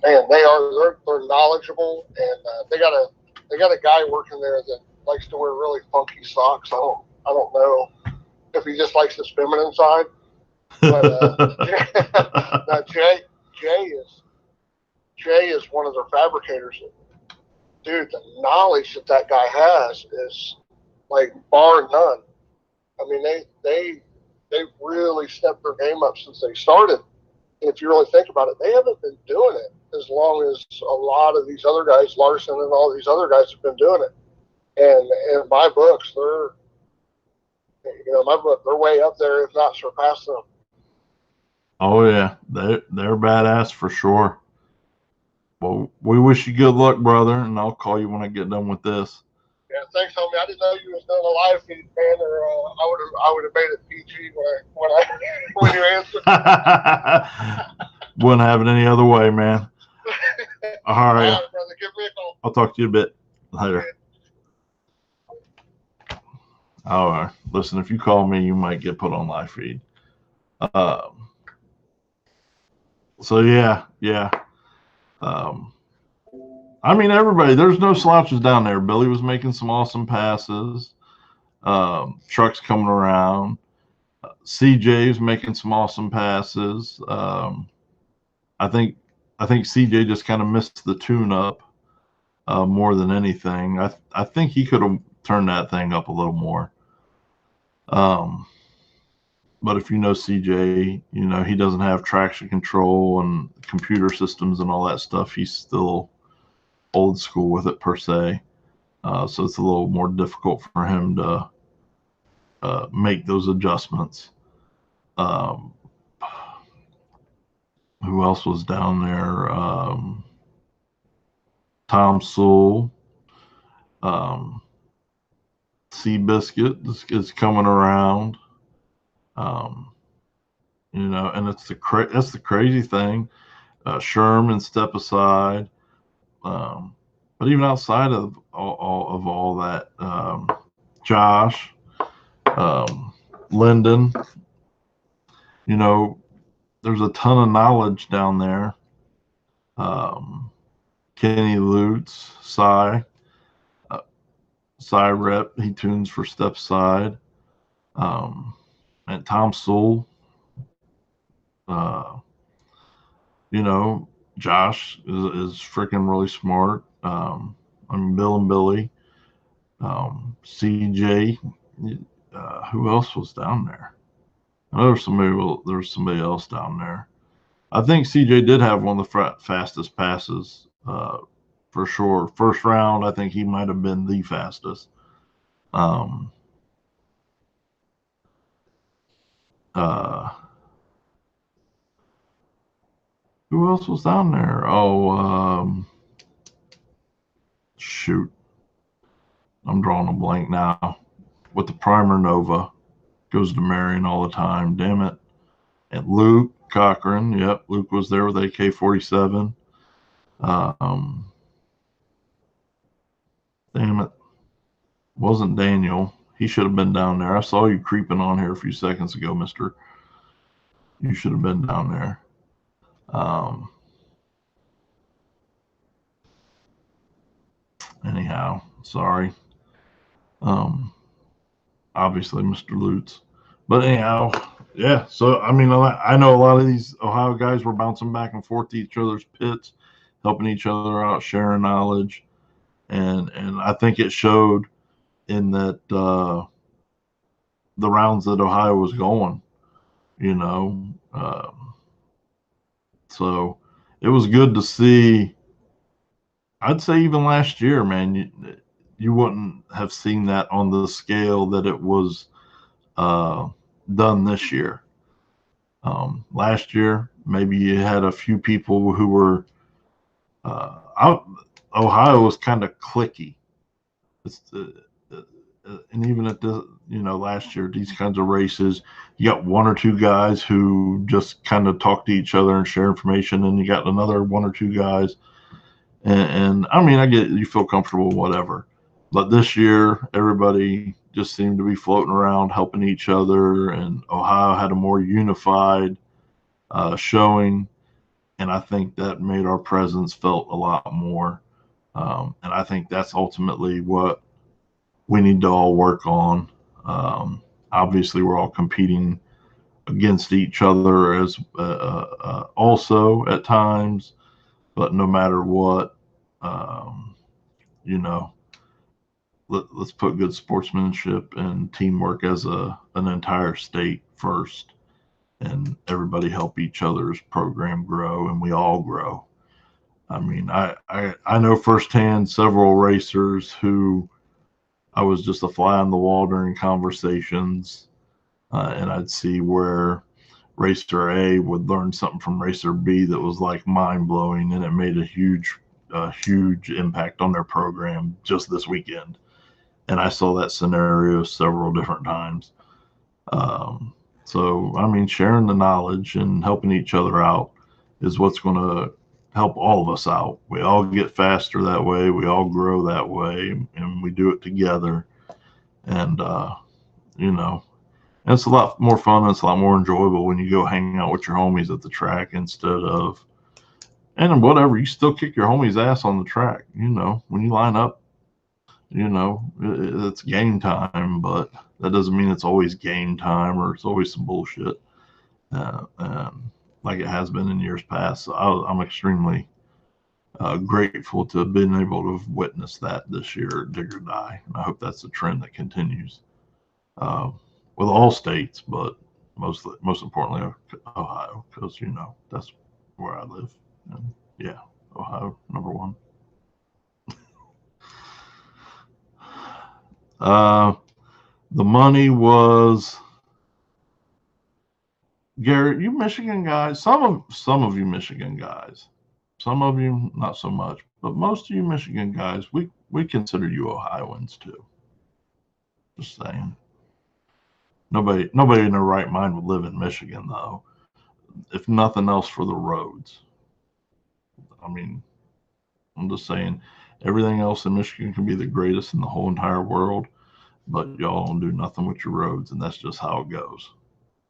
And they're knowledgeable, and they got a guy working there that likes to wear really funky socks. I don't know if he just likes the feminine side, but Jay is one of their fabricators. Dude, the knowledge that guy has is like bar none. I mean, they really stepped their game up since they started. And if you really think about it, they haven't been doing it as long as a lot of these other guys, Larson and all these other guys, have been doing it. And in my books, they're way up there, if not surpassing them. Oh yeah, they're badass for sure. Well, we wish you good luck, brother, and I'll call you when I get done with this. Yeah, thanks, homie. I didn't know you was doing a live feed, man, or I would have made it PG when you answered. Wouldn't have it any other way, man. All right, brother. Give me a call. I'll talk to you a bit later. All right. Listen, if you call me, you might get put on live feed. So yeah. I mean, everybody, there's no slouches down there. Billy was making some awesome passes. Trucks coming around. CJ's making some awesome passes. I think CJ just kind of missed the tune-up. more than anything. I think he could have turned that thing up a little more. But if you know CJ, you know, he doesn't have traction control and computer systems and all that stuff. He's still old school with it, per se. So it's a little more difficult for him to make those adjustments. Who else was down there? Tom Sewell. Seabiscuit is coming around. You know, and that's the crazy thing. Sherman step aside. But even outside of all that, Josh, Lyndon, you know, there's a ton of knowledge down there. Kenny Lutz, Cy Rep, he tunes for step side. And Tom Sewell, you know, Josh is freaking really smart. Bill and Billy, CJ. Who else was down there? I know there was somebody else down there. I think CJ did have one of the fastest passes, for sure. First round, I think he might have been the fastest. Who else was down there? Oh, shoot. I'm drawing a blank now. With the Primer Nova. Goes to Marion all the time. Damn it. And Luke Cochran. Yep, Luke was there with AK-47. Damn it. Wasn't Daniel. He should have been down there. I saw you creeping on here a few seconds ago, mister. You should have been down there. Anyhow, sorry. Obviously, Mr. Lutz. But anyhow, yeah. So, I mean, I know a lot of these Ohio guys were bouncing back and forth to each other's pits, helping each other out, sharing knowledge. And I think it showed in that the rounds that Ohio was going, you know. So it was good to see. I'd say even last year, man, you wouldn't have seen that on the scale that it was done this year. Last year, maybe you had a few people who were Ohio was kind of cliquey. And even at the, you know, last year, these kinds of races, you got one or two guys who just kind of talk to each other and share information, and you got another one or two guys. And I mean, I get you feel comfortable, whatever. But this year, everybody just seemed to be floating around, helping each other, and Ohio had a more unified showing, and I think that made our presence felt a lot more. And I think that's ultimately what we need to all work on. Obviously, we're all competing against each other as also at times, but no matter what, you know, let's put good sportsmanship and teamwork as an entire state first, and everybody help each other's program grow, and we all grow. I mean, I know firsthand several racers who I was just a fly on the wall during conversations, and I'd see where Racer A would learn something from Racer B that was like mind-blowing, and it made a huge impact on their program just this weekend. And I saw that scenario several different times. So, I mean, sharing the knowledge and helping each other out is what's going to help all of us out. We all get faster that way. We all grow that way, and we do it together. And, you know, and it's a lot more fun. And it's a lot more enjoyable when you go hang out with your homies at the track instead of, and whatever, you still kick your homie's ass on the track. You know, when you line up, you know, it's game time, but that doesn't mean it's always game time or it's always some bullshit. Like it has been in years past. So I'm extremely grateful to have been able to have witnessed that this year at Dig or Die. And I hope that's a trend that continues with all states, but most importantly Ohio, because that's where I live. And yeah, Ohio number one. The money was, Garrett, you Michigan guys, some of you Michigan guys, some of you not so much, but most of you Michigan guys, we consider you Ohioans too. Just saying. Nobody in their right mind would live in Michigan though, if nothing else for the roads. I mean, I'm just saying, everything else in Michigan can be the greatest in the whole entire world, but y'all don't do nothing with your roads, and that's just how it goes.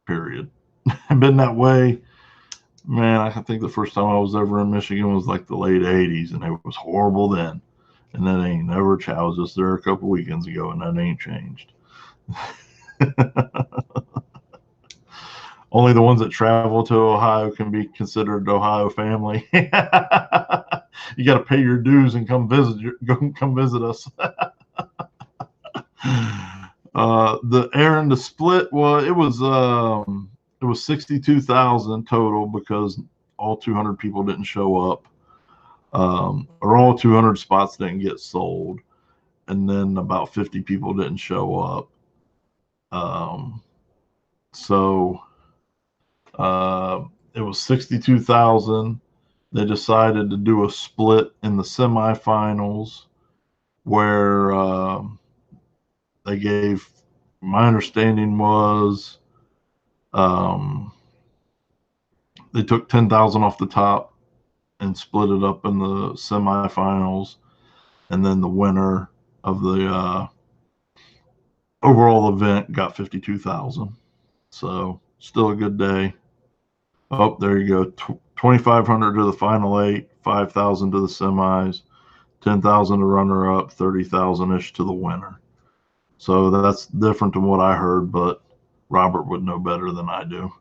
Period. I've been that way, man. I think the first time I was ever in Michigan was like the late 80s, and it was horrible then. And that ain't never changed. I was just there a couple weekends ago, and that ain't changed. Only the ones that travel to Ohio can be considered Ohio family. You got to pay your dues and come visit us. The split it was 62,000 total because all 200 people didn't show up, or all 200 spots didn't get sold, and then about 50 people didn't show up. So it was 62,000. They decided to do a split in the semifinals where they gave, my understanding was they took 10,000 off the top and split it up in the semifinals, and then the winner of the overall event got 52,000. So still a good day. Oh, there you go. 2,500 to the final 8, 5,000 to the semis, 10,000 to runner up, 30,000 ish to the winner. So that's different than what I heard, but Robert would know better than I do.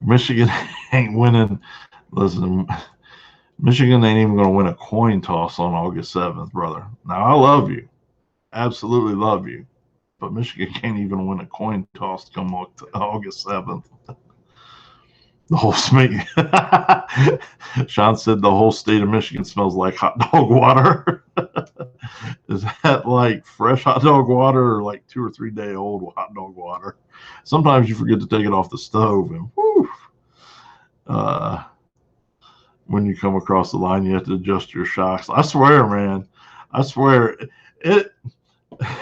Michigan ain't winning. Listen, Michigan ain't even going to win a coin toss on August 7th, brother. Now, I love you. Absolutely love you. But Michigan can't even win a coin toss come August 7th. The whole Sean said the whole state of Michigan smells like hot dog water. Is that like fresh hot dog water or like 2 or 3 day old hot dog water? Sometimes you forget to take it off the stove, and whew, when you come across the line, you have to adjust your shocks. I swear, man. I swear it.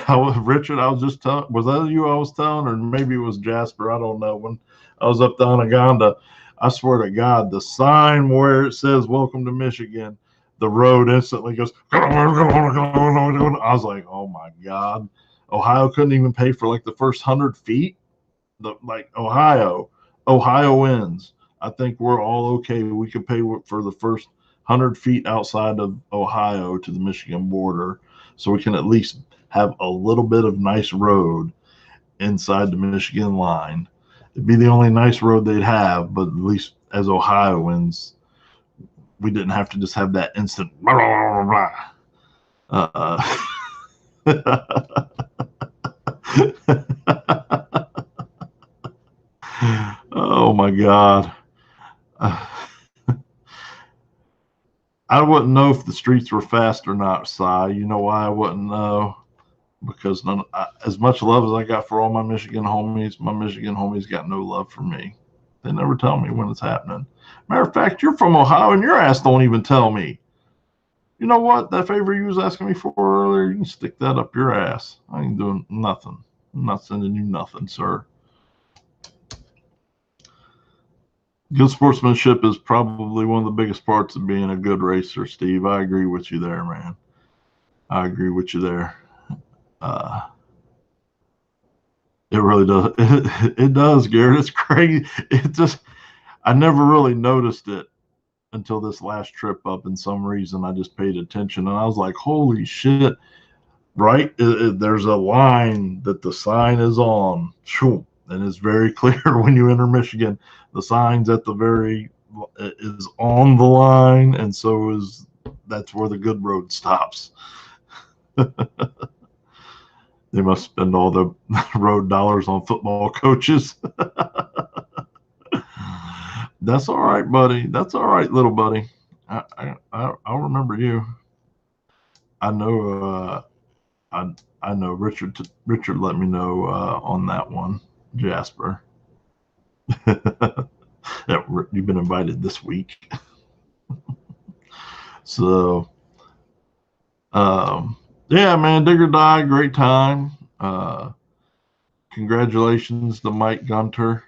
Richard, I was just telling, was that you I was telling, or maybe it was Jasper? I don't know. When I was up down Uganda, I swear to God, the sign where it says "Welcome to Michigan," the road instantly goes. I was like, oh my God, Ohio couldn't even pay for like the first 100 feet. Ohio wins. I think we're all okay. We could pay for the first 100 feet outside of Ohio to the Michigan border, so we can at least have a little bit of nice road inside the Michigan line. It'd be the only nice road they'd have, but at least as Ohioans, we didn't have to just have that instant blah, blah, blah, blah. Oh my God. I wouldn't know if the streets were fast or not, Si. You know why I wouldn't know? Because as much love as I got for all my Michigan homies got no love for me. They never tell me when it's happening. Matter of fact, you're from Ohio and your ass don't even tell me. You know what? That favor you was asking me for earlier, you can stick that up your ass. I ain't doing nothing. I'm not sending you nothing, sir. Good sportsmanship is probably one of the biggest parts of being a good racer, Steve. I agree with you there, man. I agree with you there. It really does. It does, Garrett. It's crazy. I never really noticed it until this last trip up. And some reason I just paid attention, and I was like, holy shit, right? There's a line that the sign is on, and it's very clear when you enter Michigan. The sign's at the very is on the line, and so is that's where the good road stops. They must spend all the road dollars on football coaches. That's all right, buddy. That's all right, little buddy. I'll remember you. I know. I know. Richard let me know on that one, Jasper. You've been invited this week. So, yeah, man, Dig or Die, great time. Congratulations to Mike Gunter.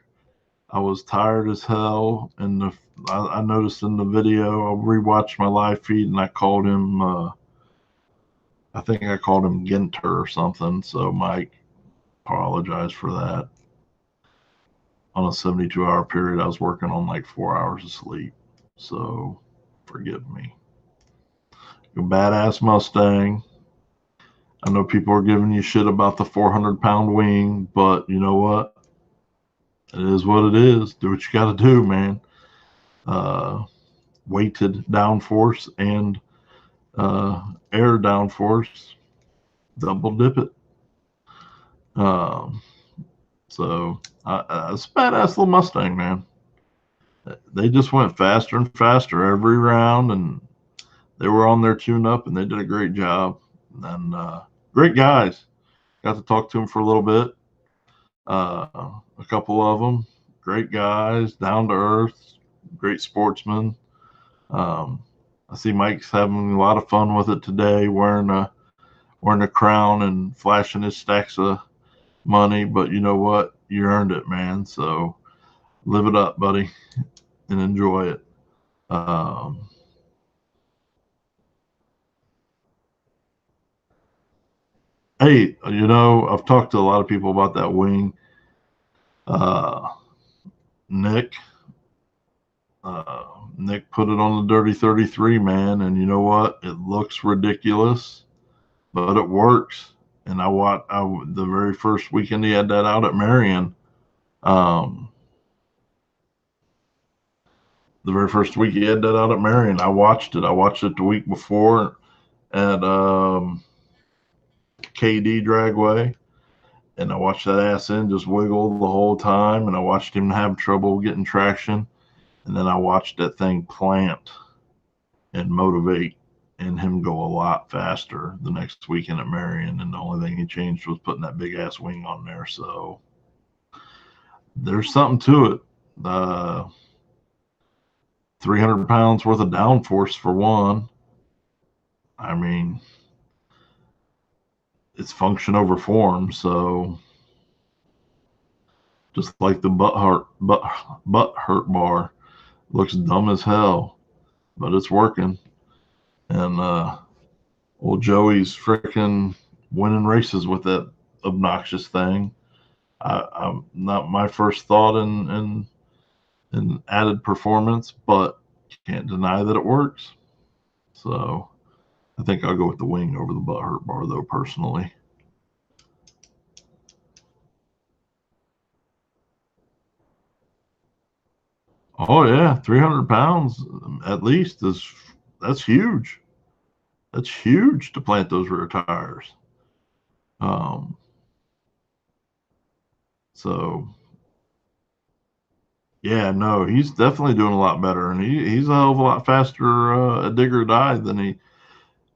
I was tired as hell, and I noticed in the video, I rewatched my live feed, and I called him, I think I called him Ginter or something. So, Mike, apologize for that. On a 72-hour period, I was working on like 4 hours of sleep. So, forgive me. A badass Mustang. I know people are giving you shit about the 400-pound wing, but you know what? It is what it is. Do what you got to do, man. Weighted downforce and air downforce. Double dip it. So it's a badass little Mustang, man. They just went faster and faster every round, and they were on their tune-up, and they did a great job. And great guys. Got to talk to them for a little bit. A couple of them, great guys, down to earth, great sportsmen. I see Mike's having a lot of fun with it today, wearing a crown and flashing his stacks of money. But you know what? You earned it, man. So live it up, buddy, and enjoy it. Hey, you know, I've talked to a lot of people about that wing. Nick put it on the Dirty 33, man, and you know what? It looks ridiculous, but it works. And the very first weekend he had that out at Marion. The very first week he had that out at Marion, I watched it. I watched it the week before at KD Dragway, and I watched that ass end just wiggle the whole time, and I watched him have trouble getting traction, and then I watched that thing plant and motivate, and him go a lot faster the next weekend at Marion, and the only thing he changed was putting that big ass wing on there. So there's something to it. 300 pounds worth of downforce for one. I mean, it's function over form. So just like the butt hurt bar, looks dumb as hell, but it's working. And old Joey's freaking winning races with that obnoxious thing. I'm not my first thought in added performance, but can't deny that it works. So I think I'll go with the wing over the butt hurt bar, though, personally. Oh yeah, 300 pounds at least that's huge. That's huge to plant those rear tires. So yeah, no, he's definitely doing a lot better, and he's a hell of a lot faster at Dig or Die than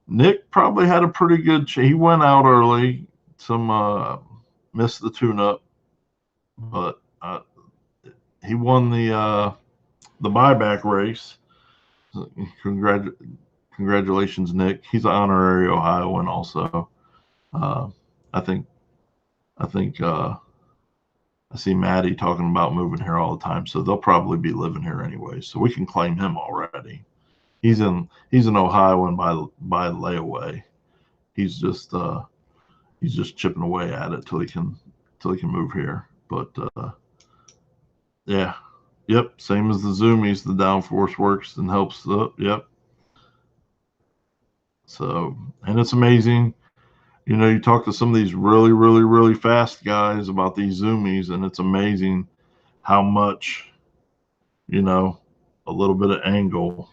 Nick probably had a pretty good. He went out early, missed the tune-up, but he won the buyback race. Congratulations, Nick. He's an honorary Ohioan also. I think I see Maddie talking about moving here all the time, so they'll probably be living here anyway. So we can claim him already. He's an Ohioan by layaway. He's just chipping away at it till he can move here. But yeah, yep, same as the Zoomies. The downforce works and helps. Yep. So, and it's amazing. You know, you talk to some of these really, really, really fast guys about these Zoomies, and it's amazing how much, you know, a little bit of angle,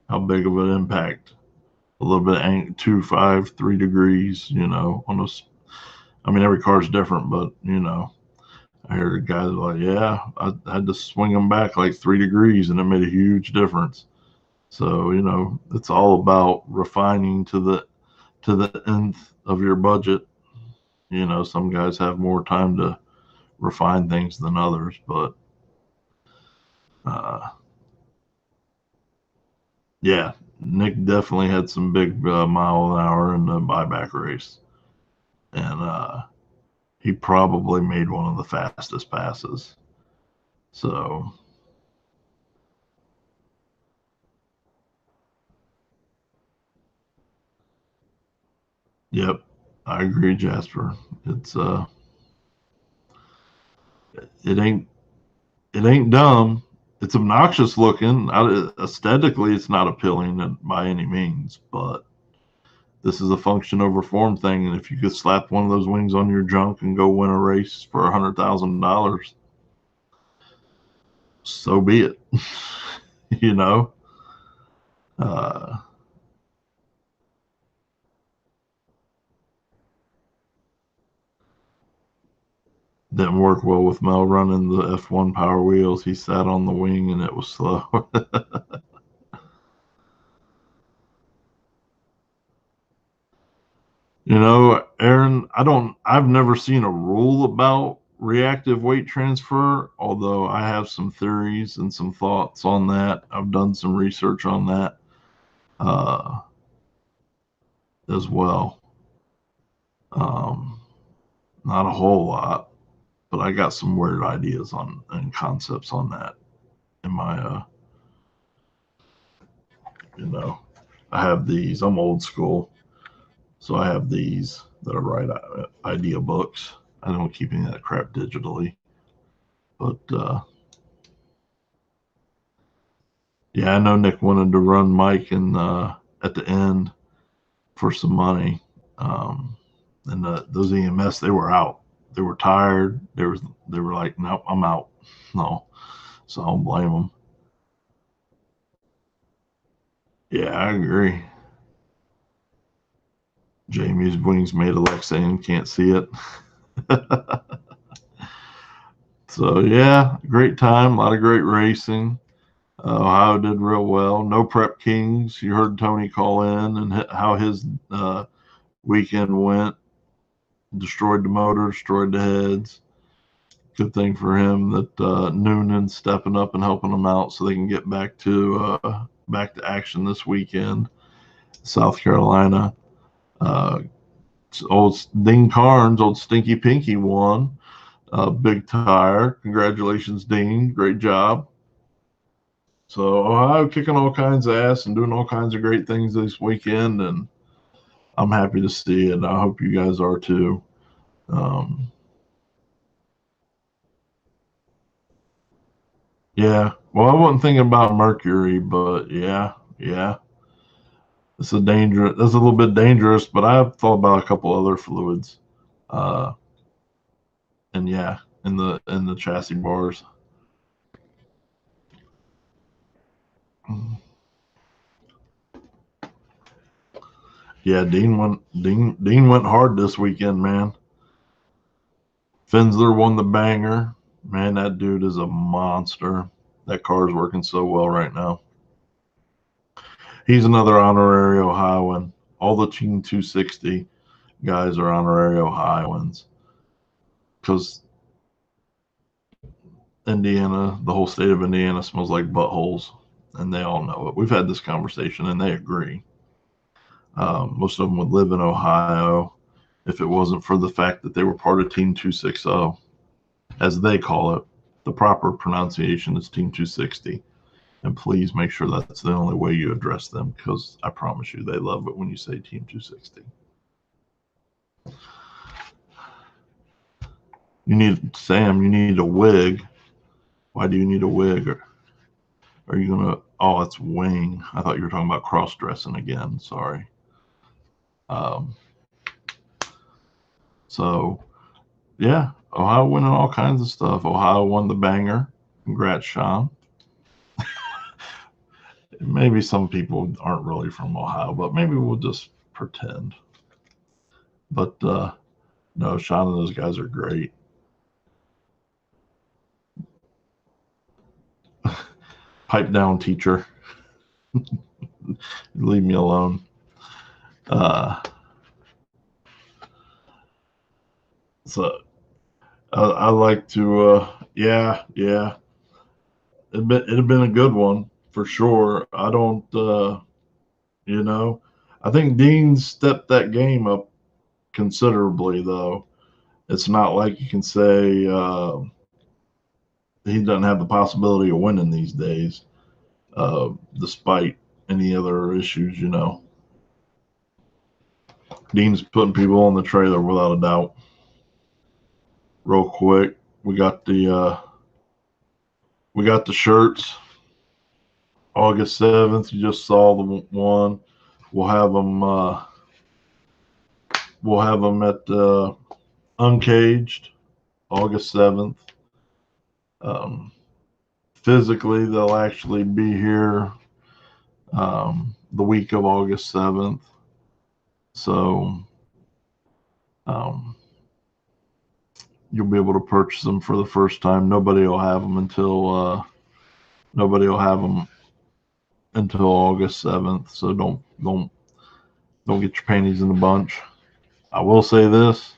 how big of an impact, a little bit of angle, 2, 5, 3 degrees, you know, on those. I mean, every car's different, but, you know, I heard guys like, yeah, I had to swing them back like 3 degrees and it made a huge difference. So, you know, it's all about refining to the nth of your budget. You know, some guys have more time to refine things than others, but yeah, Nick definitely had some big mile an hour in the buyback race, and he probably made one of the fastest passes. So yep, I agree, Jasper. It's it ain't dumb. It's obnoxious looking. Aesthetically, it's not appealing by any means, but this is a function over form thing. And if you could slap one of those wings on your junk and go win a race for $100,000, so be it. You know, didn't work well with Mel running the F1 Power Wheels. He sat on the wing and it was slow. You know, Aaron, I've never seen a rule about reactive weight transfer, although I have some theories and some thoughts on that. I've done some research on that as well. Not a whole lot, but I got some weird ideas on and concepts on that in my, you know, I have these. I'm old school, so I have these that are right idea books. I don't keep any of that crap digitally, but yeah, I know Nick wanted to run Mike and at the end for some money, and those EMS, they were out. They were tired. They were like, nope, I'm out. No, so I don't blame them. Yeah, I agree. Jamie's wings made Alexa and can't see it. So yeah, great time. A lot of great racing. Ohio did real well. No prep kings. You heard Tony call in and how his weekend went. Destroyed the motor, destroyed the heads. Good thing for him that Noonan's stepping up and helping them out so they can get back to action this weekend. South Carolina. Old Dean Carnes, old Stinky Pinky won. Big tire. Congratulations, Dean. Great job. So Ohio kicking all kinds of ass and doing all kinds of great things this weekend, and I'm happy to see it. I hope you guys are too. Yeah. Well, I wasn't thinking about mercury, but yeah. It's that's a little bit dangerous, but I've thought about a couple other fluids. And yeah, in the chassis bars. Yeah, Dean went hard this weekend, man. Finsler won the banger. Man, that dude is a monster. That car's working so well right now. He's another honorary Ohioan. All the Team 260 guys are honorary Ohioans because Indiana, the whole state of Indiana, smells like buttholes, and they all know it. We've had this conversation, and they agree. Most of them would live in Ohio if it wasn't for the fact that they were part of Team 260, as they call it. The proper pronunciation is Team 260. And please make sure that's the only way you address them, because I promise you they love it when you say Team 260. Sam, you need a wig. Why do you need a wig? Or are you going to, oh, it's wing. I thought you were talking about cross-dressing again. Sorry. So, yeah, Ohio winning all kinds of stuff. Ohio won the banger. Congrats, Sean. maybe some people aren't really from Ohio, but maybe we'll just pretend. But no, Sean and those guys are great. Pipe down, teacher. Leave me alone. So I like to, yeah. It'd have been a good one for sure. I don't, I think Dean stepped that game up considerably, though. It's not like you can say he doesn't have the possibility of winning these days, despite any other issues, Dean's putting people on the trailer without a doubt. Real quick, we got the shirts. August 7th, you just saw the one. We'll have them at Uncaged, August 7th. Physically, they'll actually be here the week of August 7th. So you'll be able to purchase them for the first time. Nobody will have them until August 7th. So don't get your panties in a bunch. I will say this: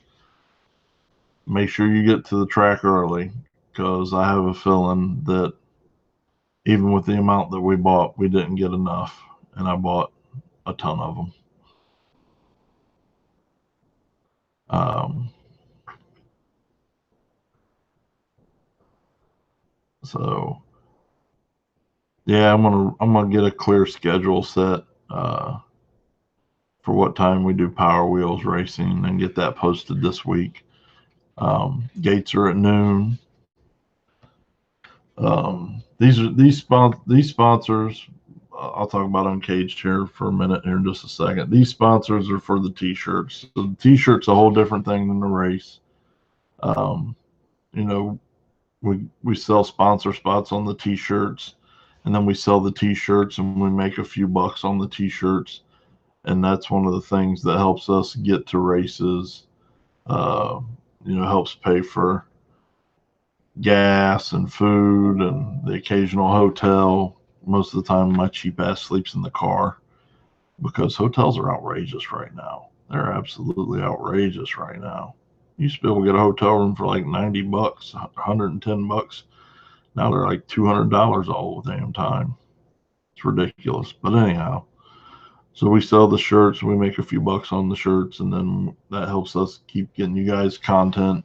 make sure you get to the track early, because I have a feeling that even with the amount that we bought, we didn't get enough, and I bought a ton of them. So yeah, I'm gonna get a clear schedule set for what time we do Power Wheels racing and get that posted this week. Gates are at noon. These sponsors. I'll talk about Uncaged here for a minute here in just a second. These sponsors are for the t-shirts. So the t-shirt's a whole different thing than the race. We sell sponsor spots on the t-shirts, and then we sell the t-shirts and we make a few bucks on the t-shirts. And that's one of the things that helps us get to races, helps pay for gas and food and the occasional hotel. Most of the time, my cheap ass sleeps in the car, because hotels are outrageous right now. They're absolutely outrageous right now. You used to be able to get a hotel room for like $90, $110. Now they're like $200 all the damn time. It's ridiculous. But anyhow, so we sell the shirts, we make a few bucks on the shirts, and then that helps us keep getting you guys content.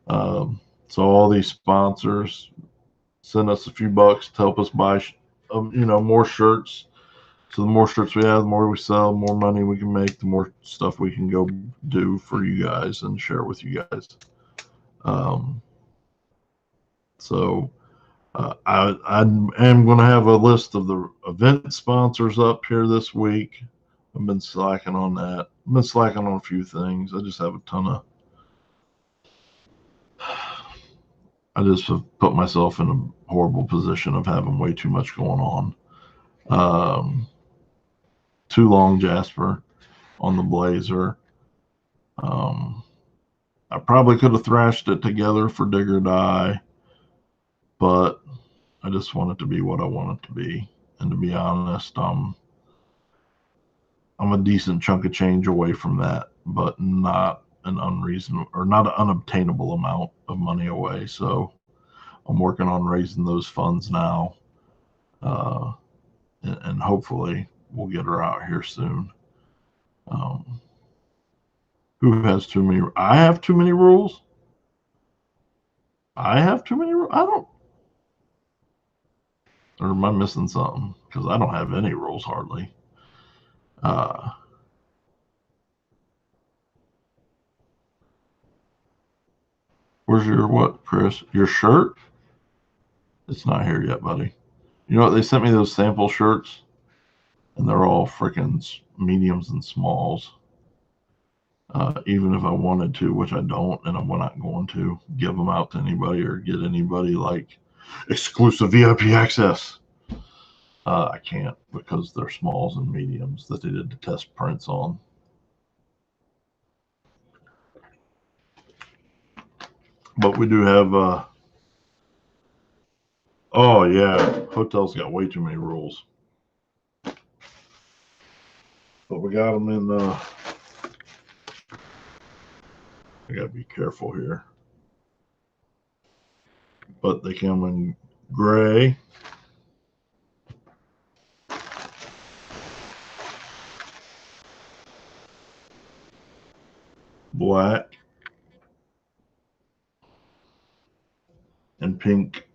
So all these sponsors send us a few bucks to help us buy, more shirts. So the more shirts we have, the more we sell, the more money we can make, the more stuff we can go do for you guys and share with you guys. I am going to have a list of the event sponsors up here this week. I've been slacking on that. I've been slacking on a few things. I just have a ton of... I just have put myself in a horrible position of having way too much going on. Too long, Jasper, on the Blazer. I probably could have thrashed it together for Dig or Die, but I just want it to be what I want it to be. And to be honest, I'm a decent chunk of change away from that, but not an unreasonable or not an unobtainable amount of money away. So I'm working on raising those funds now, and hopefully we'll get her out here soon. Who has too many? I have too many rules. I have too many rules. I don't. Or am I missing something? Because I don't have any rules hardly. Where's your what, Chris? Your shirt? It's not here yet, buddy. You know what? They sent me those sample shirts, and they're all freaking mediums and smalls. Even if I wanted to, which I don't, and I'm not going to give them out to anybody or get anybody like exclusive VIP access. I can't because they're smalls and mediums that they did the test prints on. But we do have, oh yeah, hotels got way too many rules. But we got them in, I gotta be careful here. But they come in gray, black, and pink.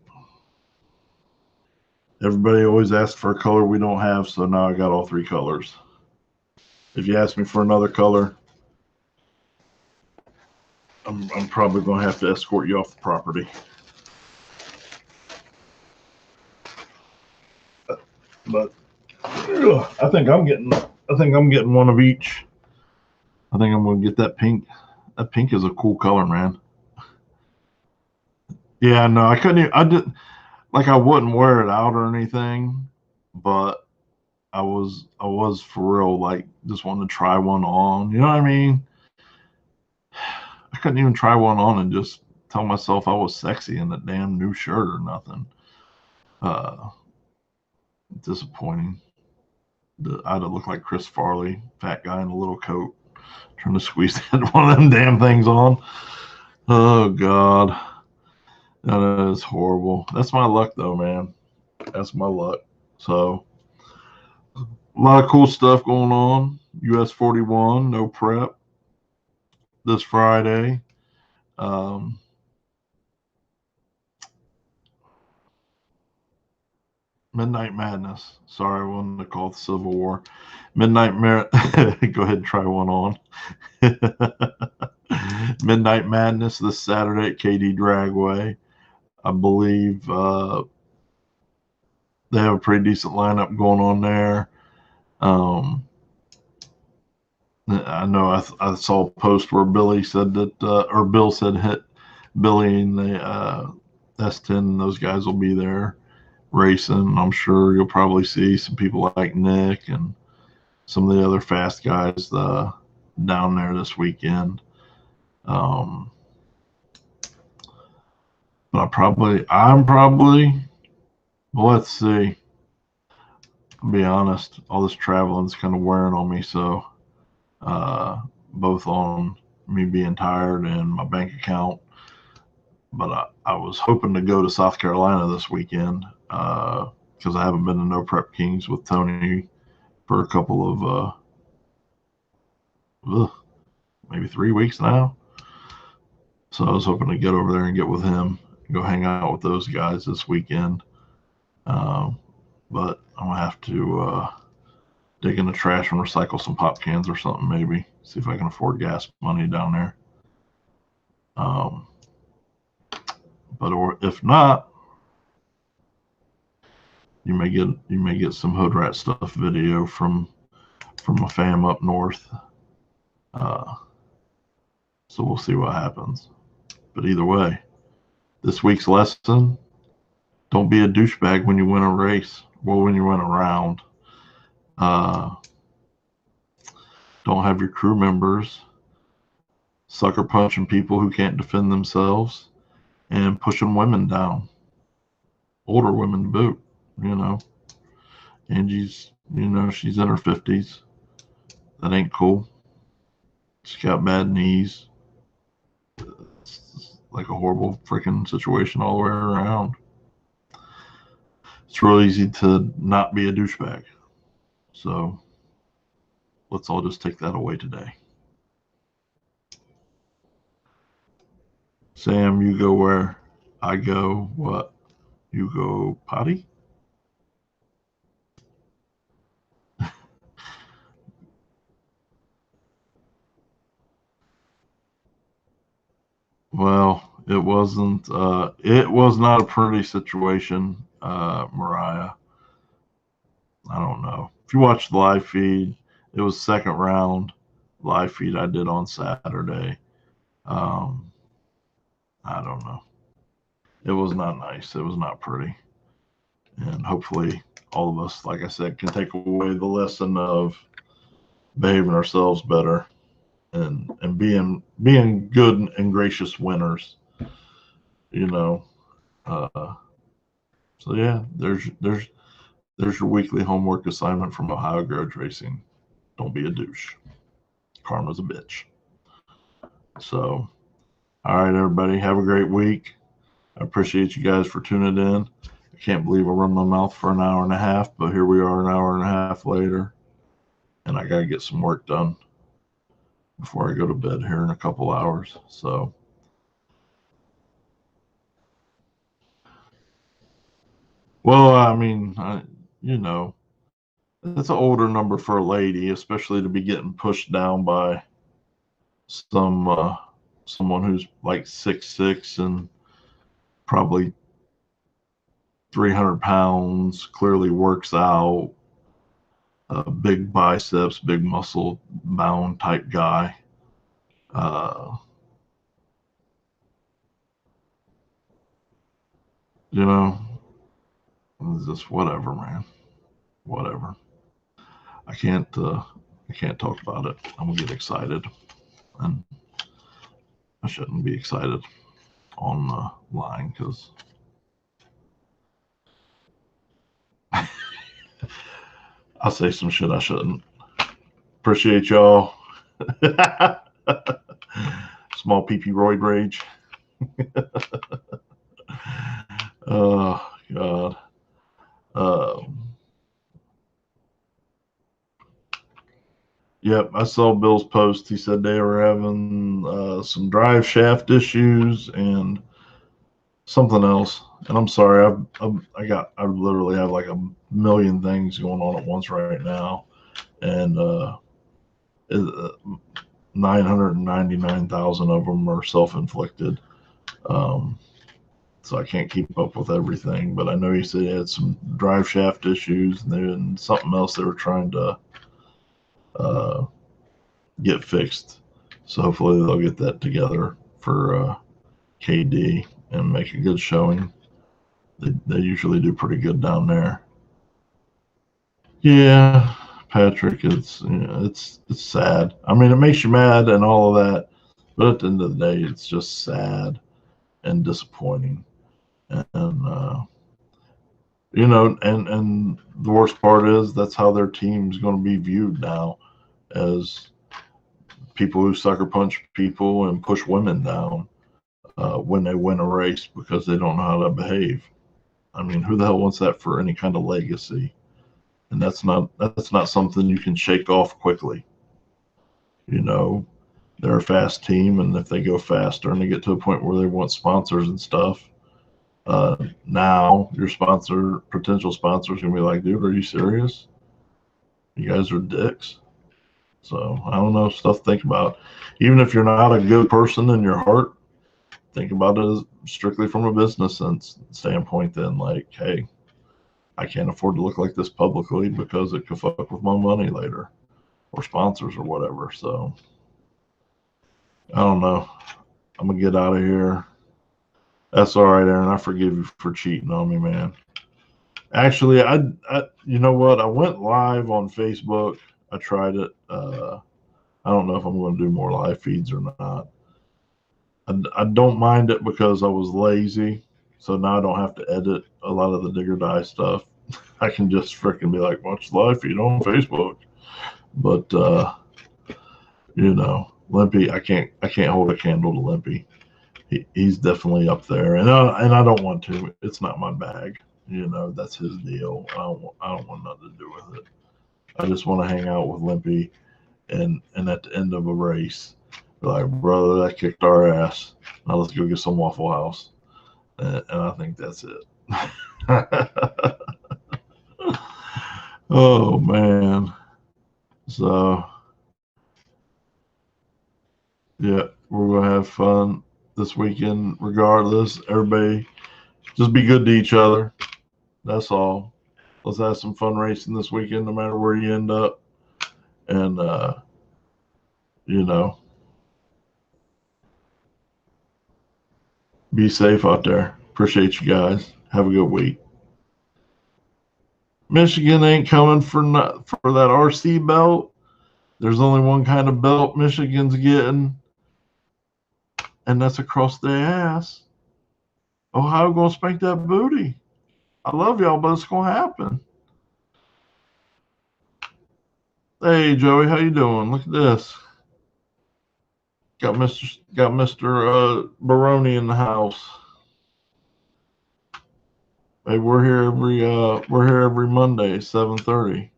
Everybody always asks for a color we don't have, so now I got all three colors. If you ask me for another color, I'm probably going to have to escort you off the property. But I think I'm getting one of each. I think I'm going to get that pink. That pink is a cool color, man. Yeah, no, I couldn't even, I didn't, like, I wouldn't wear it out or anything, but I was for real, like, just wanting to try one on. You know what I mean? I couldn't even try one on and just tell myself I was sexy in that damn new shirt or nothing. Disappointing. I'd have looked like Chris Farley, fat guy in a little coat, trying to squeeze one of them damn things on. Oh, God. That is horrible. That's my luck, though, man. That's my luck. So, a lot of cool stuff going on. US 41, no prep this Friday. Midnight Madness. Sorry, I wanted to call it Civil War. Midnight Go ahead and try one on. Midnight Madness this Saturday at KD Dragway. I believe they have a pretty decent lineup going on there. I know I saw a post where Billy said that, or Bill said hit Billy and the S10, those guys will be there racing. I'm sure you'll probably see some people like Nick and some of the other fast guys down there this weekend. But I'm probably, well, let's see. I'll be honest, all this traveling is kind of wearing on me. So, both on me being tired and my bank account. But I was hoping to go to South Carolina this weekend because I haven't been to No Prep Kings with Tony for a couple of maybe 3 weeks now. So I was hoping to get over there and get with him, go hang out with those guys this weekend. But I'm going to have to dig in the trash and recycle some pop cans or something, maybe. See if I can afford gas money down there. Or if not, you may get some Hood Rat Stuff video from a fam up north. So we'll see what happens. But either way, this week's lesson: don't be a douchebag when you win a race. Well, when you win a round. Don't have your crew members sucker punching people who can't defend themselves and pushing women down. Older women to boot, you know. Angie's, she's in her 50s. That ain't cool. She's got bad knees. It's like a horrible freaking situation all the way around. It's real easy to not be a douchebag. So let's all just take that away today. Sam, you go where? I go what? You go potty? Well, it was not a pretty situation, Mariah. I don't know. If you watch the live feed, it was second round live feed I did on Saturday. I don't know. It was not nice. It was not pretty. And hopefully all of us, like I said, can take away the lesson of behaving ourselves better and being good and gracious winners, you know. So yeah, there's your weekly homework assignment from Ohio Garage Racing. Don't be a douche. Karma's a bitch. So, all right, everybody, have a great week. I appreciate you guys for tuning in. I can't believe I run my mouth for an hour and a half, but here we are an hour and a half later, and I got to get some work done before I go to bed here in a couple hours. So, well, I mean, it's an older number for a lady, especially to be getting pushed down by someone who's like 6'6" and probably 300 pounds, clearly works out, big biceps, big muscle bound type guy. You know, it's just whatever, man. Whatever. I can't talk about it. I'm gonna get excited, and I shouldn't be excited online because I'll say some shit I shouldn't. Appreciate y'all. Small PP roid rage. Oh God. Yep, I saw Bill's post. He said they were having some drive shaft issues and something else. And I'm sorry, I literally have like a million things going on at once right now, and 999,000 of them are self-inflicted. So I can't keep up with everything. But I know he said he had some drive shaft issues, and then something else they were trying to get fixed. So hopefully they'll get that together for KD and make a good showing. They usually do pretty good down there. Yeah, Patrick, it's sad. I mean, it makes you mad and all of that, but at the end of the day, it's just sad and disappointing. And and the worst part is that's how their team's going to be viewed now, as people who sucker punch people and push women down when they win a race because they don't know how to behave. I mean, who the hell wants that for any kind of legacy? And that's not something you can shake off quickly. They're a fast team, and if they go faster and they get to a point where they want sponsors and stuff, now your potential sponsors gonna be like, dude, are you serious? You guys are dicks. So I don't know, stuff to think about. Even if you're not a good person in your heart, think about it as strictly from a business standpoint. Then, like, hey, I can't afford to look like this publicly because it could fuck with my money later, or sponsors or whatever. So I don't know. I'm gonna get out of here. That's all right, Aaron. I forgive you for cheating on me, man. Actually, I you know what? I went live on Facebook. I tried it. I don't know if I'm going to do more live feeds or not. I don't mind it because I was lazy, so now I don't have to edit a lot of the Digger Die stuff. I can just freaking be like, watch the live feed on Facebook. But Limpy, I can't hold a candle to Limpy. He's definitely up there, and I don't want to. It's not my bag. That's his deal. I don't want nothing to do with it. I just want to hang out with Limpy, and at the end of a race, be like, brother, that kicked our ass. Now let's go get some Waffle House, and I think that's it. Oh man. So yeah, we're gonna have fun this weekend regardless. Everybody just be good to each other. That's all. Let's have some fun racing this weekend, no matter where you end up. And be safe out there. Appreciate you guys. Have a good week. Michigan ain't coming for that RC belt. There's only one kind of belt Michigan's getting, and that's across the ass. Ohio gonna spank that booty. I love y'all, but it's gonna happen. Hey Joey, how you doing? Look at this. Got Mr. Baroni in the house. Hey, we're here every Monday, 7:30.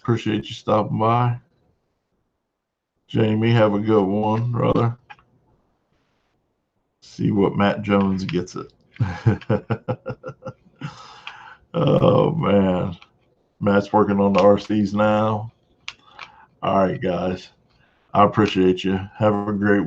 Appreciate you stopping by. Jamie, have a good one, brother. See what Matt Jones gets it. Oh man. Matt's working on the RCs now. All right, guys. I appreciate you. Have a great